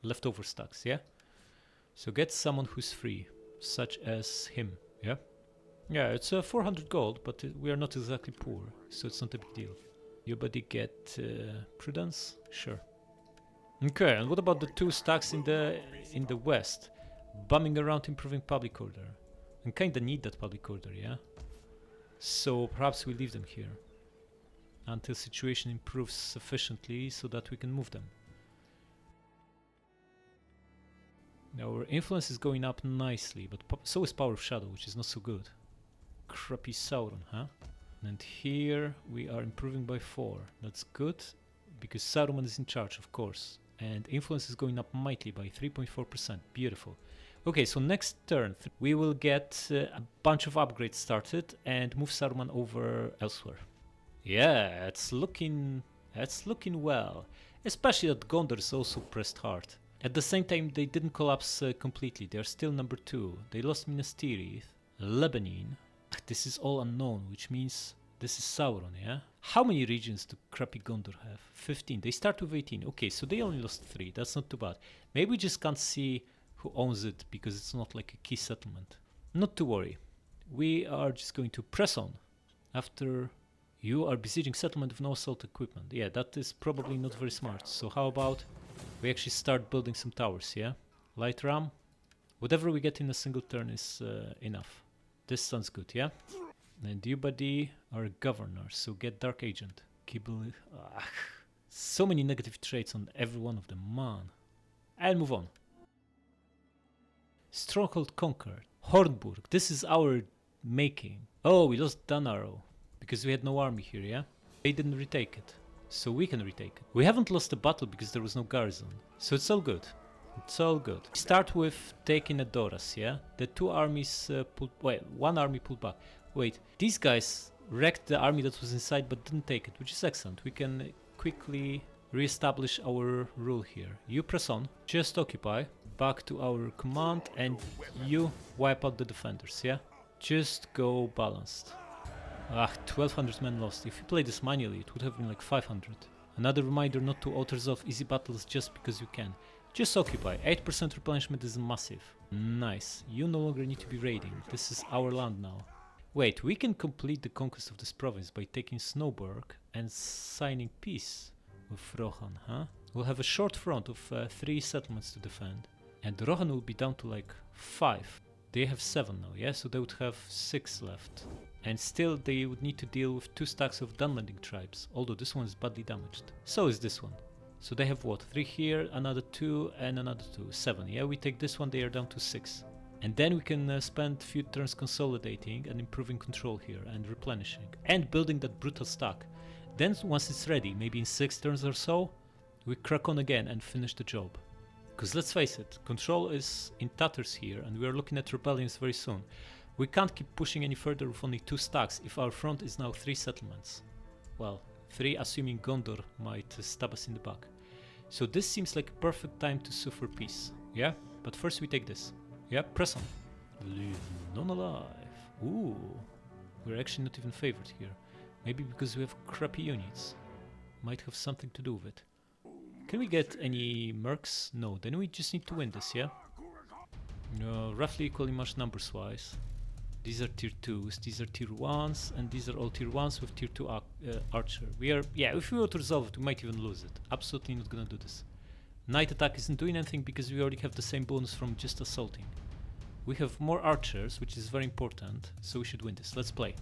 leftover stacks, yeah? So get someone who's free, such as him, yeah? Yeah, it's 400 gold, but we are not exactly poor, so it's not a big deal. You buddy get Prudence? Sure. Okay, and what about the 2 stacks in the west? Bumming around improving public order. I kinda need that public order, yeah? So perhaps we leave them here until situation improves sufficiently so that we can move them. Now our influence is going up nicely, but so is Power of Shadow, which is not so good. Crappy Sauron, huh? And here we are improving by 4. That's good, because Saruman is in charge, of course. And influence is going up mightily by 3.4%. Beautiful. Okay, so next turn we will get a bunch of upgrades started and move Saruman over elsewhere. Yeah, it's looking well. Especially that Gondor is also pressed hard. At the same time, they didn't collapse completely. They're still number 2. They lost Minas Tirith, Lebanon. This is all unknown, which means this is Sauron, yeah? How many regions do crappy Gondor have? 15. They start with 18. Okay, so they only lost 3. That's not too bad. Maybe we just can't see who owns it because it's not like a key settlement. Not to worry. We are just going to press on. After you are besieging settlement with no assault equipment. Yeah, that is probably not very smart. So how about we actually start building some towers, yeah? Light ram. Whatever we get in a single turn is enough. This sounds good, yeah? And you, buddy, are a governor, so get Dark Agent. Kibble. So many negative traits on every one of them, man. And move on. Stronghold conquered. Hornburg. This is our making. Oh, we lost Dunharrow. Because we had no army here, yeah? They didn't retake it. So we can retake it. We haven't lost a battle because there was no garrison. So it's all good. It's all good. Start with taking Adoras, yeah? The 2 armies pulled... Wait, 1 army pulled back. Wait, these guys wrecked the army that was inside but didn't take it, which is excellent. We can quickly re-establish our rule here. You press on, just occupy, back to our command, and you wipe out the defenders, yeah? Just go balanced. 1200 men lost. If you play this manually, it would have been like 500. Another reminder not to auto-resolve easy battles just because you can. Just occupy. 8% replenishment is massive. Nice. You no longer need to be raiding. This is our land now. Wait, we can complete the conquest of this province by taking Snowburg and signing peace with Rohan, huh? We'll have a short front of 3 settlements to defend. And Rohan will be down to like 5. They have 7 now, yeah? So they would have 6 left. And still they would need to deal with 2 stacks of Dunlanding tribes, although this one is badly damaged. So is this one. So they have what? 3 here, another 2 and another 2. 7, yeah? We take this one, they are down to 6. And then we can spend a few turns consolidating and improving control here and replenishing. And building that brutal stack. Then once it's ready, maybe in 6 turns or so, we crack on again and finish the job. Because let's face it, control is in tatters here and we are looking at rebellions very soon. We can't keep pushing any further with only 2 stacks if our front is now 3 settlements. Well, 3 assuming Gondor might stab us in the back. So this seems like a perfect time to sue for peace. Yeah? But first we take this. Yeah, press on. Live none alive. Ooh. We're actually not even favored here. Maybe because we have crappy units. Might have something to do with it. Can we get any mercs? No, then we just need to win this, yeah? Roughly equally much numbers wise. These are tier 2s, these are tier 1s, and these are all tier 1s with tier 2 archer. We are, yeah, if we were to resolve it, we might even lose it. Absolutely not gonna do this. Night attack isn't doing anything because we already have the same bonus from just assaulting. We have more archers, which is very important, so we should win this. Let's play.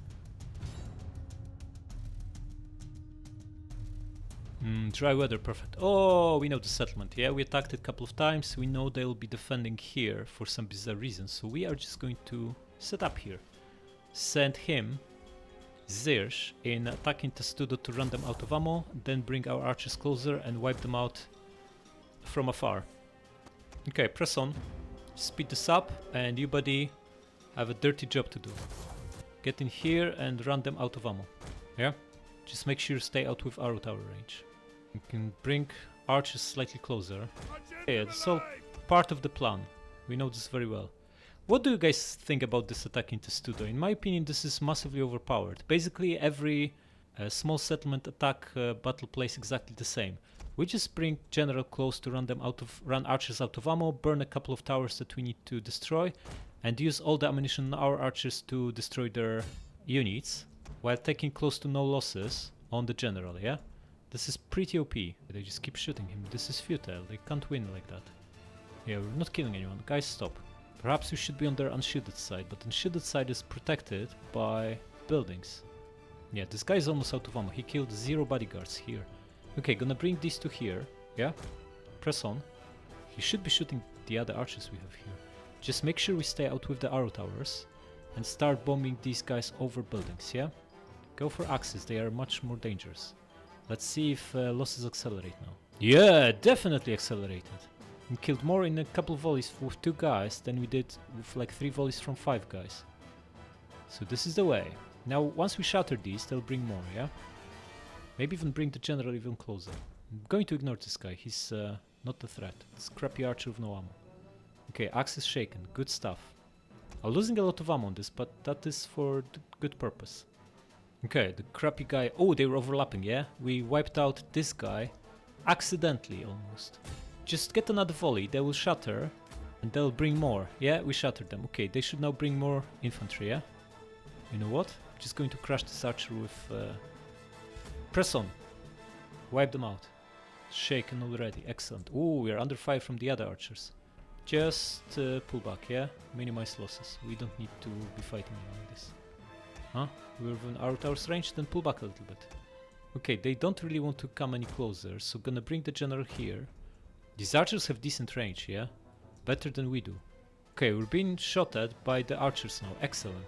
Dry weather, perfect. Oh, we know the settlement. Yeah, we attacked it a couple of times. We know they'll be defending here for some bizarre reason, so we are just going to set up here. Send him, Zirsch, in attacking Testudo to run them out of ammo, then bring our archers closer and wipe them out from afar. Okay, press on. Speed this up, and you, buddy, have a dirty job to do. Get in here and run them out of ammo. Yeah? Just make sure you stay out with arrow tower range. You can bring archers slightly closer. Yeah, that's all part of the plan. We know this very well. What do you guys think about this attack into Testudo? In my opinion, this is massively overpowered. Basically, every small settlement attack battle plays exactly the same. We just bring general close to run archers out of ammo, burn a couple of towers that we need to destroy, and use all the ammunition on our archers to destroy their units, while taking close to no losses on the general, yeah? This is pretty OP. They just keep shooting him. This is futile. They can't win like that. Yeah, we're not killing anyone. Guys, stop. Perhaps we should be on their unshielded side, but unshielded side is protected by buildings. Yeah, this guy is almost out of ammo. He killed 0 bodyguards here. Okay, gonna bring these two here. Yeah? Press on. He should be shooting the other archers we have here. Just make sure we stay out with the arrow towers and start bombing these guys over buildings, yeah? Go for axes, they are much more dangerous. Let's see if losses accelerate now. Yeah, definitely accelerated. We killed more in a couple of volleys with 2 guys than we did with like 3 volleys from 5 guys. So this is the way. Now, once we shatter these, they'll bring more, yeah? Maybe even bring the general even closer. I'm going to ignore this guy, he's not a threat. It's crappy archer with no ammo. Okay, axe is shaken, good stuff. I'm losing a lot of ammo on this, but that is for the good purpose. Okay, the crappy guy... Oh, they were overlapping, yeah? We wiped out this guy accidentally, almost. Just get another volley, they will shatter, and they'll bring more. Yeah, we shattered them. Okay, they should now bring more infantry, yeah? You know what? I'm just going to crush this archer with... Press on. Wipe them out. Shaken already, excellent. Oh, we are under fire from the other archers. Just pull back, yeah? Minimize losses. We don't need to be fighting like this. Huh? We're within arrow tower's range, then pull back a little bit. Okay, they don't really want to come any closer, so gonna bring the general here. These archers have decent range, yeah? Better than we do. Okay, we're being shot at by the archers now, excellent.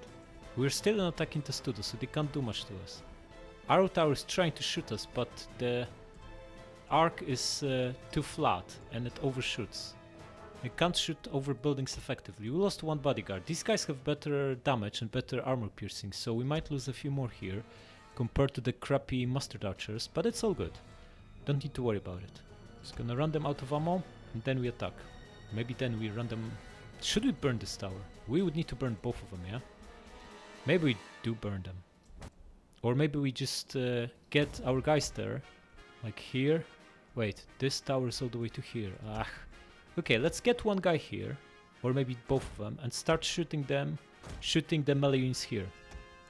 We're still in attacking Testudo, so they can't do much to us. Arrow tower is trying to shoot us, but the arc is too flat and it overshoots. We can't shoot over buildings effectively. We lost 1 bodyguard. These guys have better damage and better armor piercing, so we might lose a few more here compared to the crappy mustard archers, but it's all good. Don't need to worry about it. Just gonna run them out of ammo and then we attack. Maybe then we run them... Should we burn this tower? We would need to burn both of them, yeah? Maybe we do burn them. Or maybe we just get our guys there, like here. Wait, this tower is all the way to here. Ah. Okay, let's get 1 guy here, or maybe both of them, and start shooting the melee units here.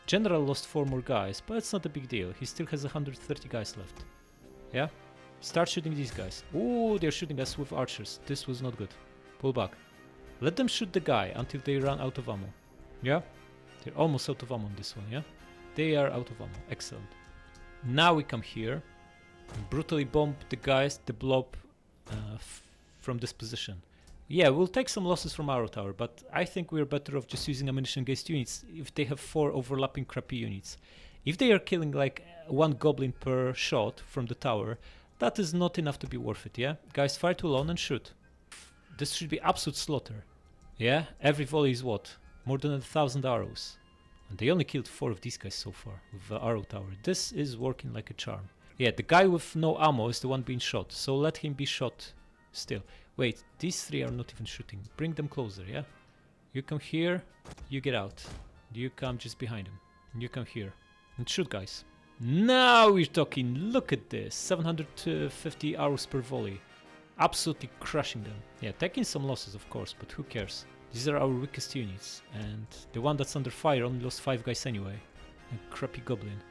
General lost 4 more guys, but it's not a big deal. He still has 130 guys left. Yeah? Start shooting these guys. Ooh, they're shooting us with archers. This was not good. Pull back. Let them shoot the guy until they run out of ammo. Yeah? They're almost out of ammo on this one, yeah? They are out of ammo. Excellent. Now we come here and brutally bomb the guys, the blob, from this position. Yeah, we'll take some losses from Arrow Tower, but I think we're better off just using ammunition against units if they have 4 overlapping crappy units. If they are killing like 1 goblin per shot from the tower, that is not enough to be worth it, yeah? Guys, fire to alone and shoot. This should be absolute slaughter. Yeah? Every volley is what? More than 1,000 arrows. And they only killed 4 of these guys so far with the Arrow Tower. This is working like a charm. Yeah, the guy with no ammo is the one being shot, so let him be shot still. Wait, these 3 are not even shooting. Bring them closer, yeah? You come here, you get out. You come just behind him. You come here. And shoot, guys. Now we're talking. Look at this. 750 arrows per volley. Absolutely crushing them. Yeah, taking some losses, of course, but who cares? These are our weakest units, and the one that's under fire only lost 5 guys anyway. A crappy goblin.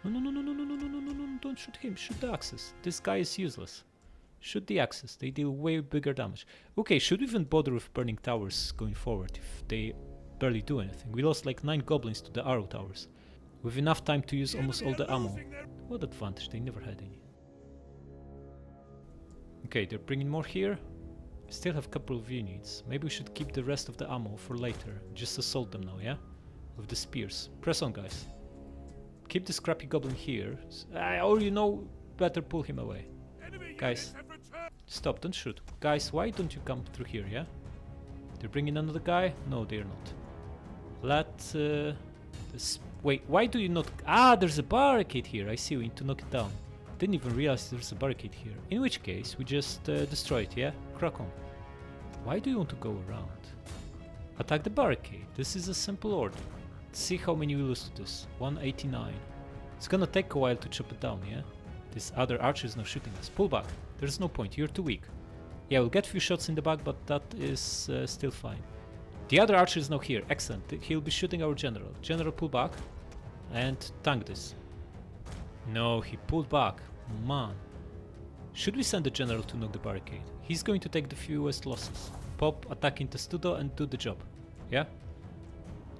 No, no, no, no, no, no, no, no, no, no, no, don't shoot him, shoot the axes. This guy is useless. Shoot the axes, they deal way bigger damage. Okay, should we even bother with burning towers going forward if they barely do anything? We lost like 9 goblins to the arrow towers, with enough time to use almost all the ammo. What advantage, they never had any. Okay, they're bringing more here. Still have a couple of units. Maybe we should keep the rest of the ammo for later. Just assault them now, yeah? With the spears. Press on, guys. Keep this crappy goblin here. Or you know, better pull him away. Guys, stop, don't shoot. Guys, why don't you come through here, yeah? They're bringing another guy? No, they're not. Wait, why do you not... Ah, there's a barricade here. I see, we need to knock it down. Didn't even realize there's a barricade here. In which case, we just destroy it, yeah? Crack on. Why do you want to go around? Attack the barricade. This is a simple order. Let's see how many we lose to this. 189. It's gonna take a while to chop it down, yeah? This other archer is now shooting us. Pull back. There's no point. You're too weak. Yeah, we'll get a few shots in the back, but that is still fine. The other archer is now here. Excellent. He'll be shooting our general. General, pull back. And tank this. No, he pulled back. Man. Should we send the general to knock the barricade? He's going to take the fewest losses. Pop, attack into Studo and do the job. Yeah?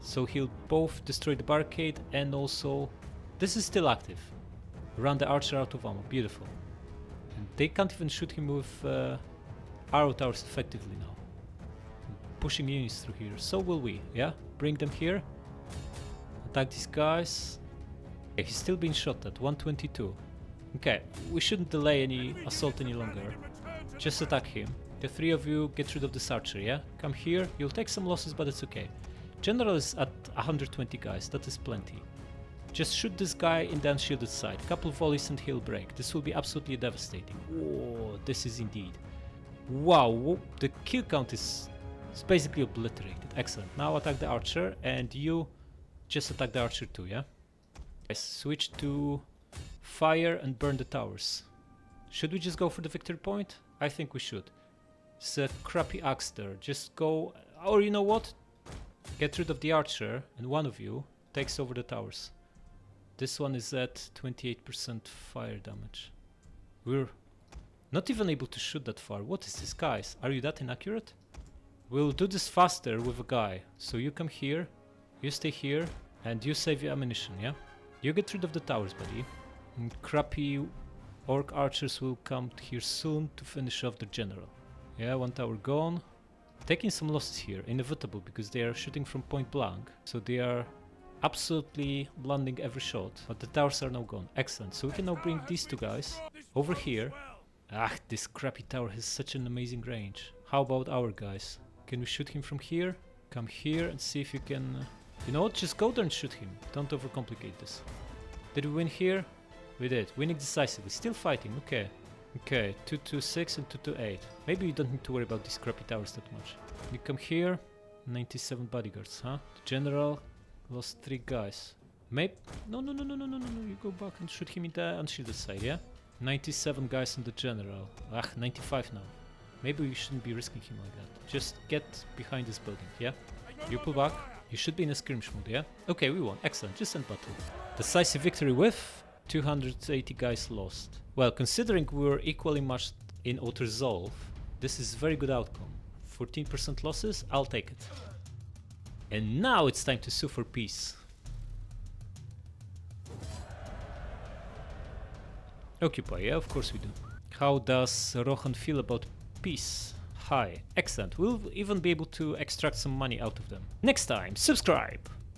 So he'll both destroy the barricade and also... This is still active. Run the archer out of ammo. Beautiful. And they can't even shoot him with arrow towers effectively now. Pushing units through here. So will we. Yeah? Bring them here. Attack these guys. Okay, he's still being shot at 122. Okay, we shouldn't delay any assault any longer. Just attack him. The 3 of you get rid of this archer, yeah? Come here, you'll take some losses, but it's okay. General is at 120 guys, that is plenty. Just shoot this guy in the unshielded side. Couple of volleys and he'll break. This will be absolutely devastating. Oh, this is indeed. Wow, the kill count is basically obliterated. Excellent. Now attack the archer, and you just attack the archer too, yeah? Yes, switch to fire and burn the towers. Should we just go for the victory point? I think we should. It's a crappy axe there. Just go... Or you know what? Get rid of the archer and one of you takes over the towers. This one is at 28% fire damage. We're not even able to shoot that far. What is this, guys? Are you that inaccurate? We'll do this faster with a guy. So you come here, you stay here, and you save your ammunition, yeah? You get rid of the towers, buddy. And crappy orc archers will come here soon to finish off the general. Yeah, 1 tower gone. Taking some losses here, inevitable, because they are shooting from point blank. So they are absolutely landing every shot. But the towers are now gone. Excellent. So we can now bring these 2 guys over here. Ah, this crappy tower has such an amazing range. How about our guys? Can we shoot him from here? Come here and see if you can... You know what? Just go there and shoot him. Don't overcomplicate this. Did we win here? We did. Winning decisively. Still fighting. Okay. Okay. 226 and 228. Maybe you don't need to worry about these crappy towers that much. You come here. 97 bodyguards, huh? The general lost 3 guys. Maybe... No. You go back and shoot him in the unshielded side, yeah? 97 guys on the general. Ah, 95 now. Maybe we shouldn't be risking him like that. Just get behind this building, yeah? You pull back. You should be in a skirmish mode, yeah? Okay, we won. Excellent. Just end battle. Decisive victory with 280 guys lost. Well, considering we were equally matched in auto-resolve, this is a very good outcome. 14% losses? I'll take it. And now it's time to sue for peace. Occupy, yeah, of course we do. How does Rohan feel about peace? Hi. Excellent. We'll even be able to extract some money out of them. Next time, subscribe!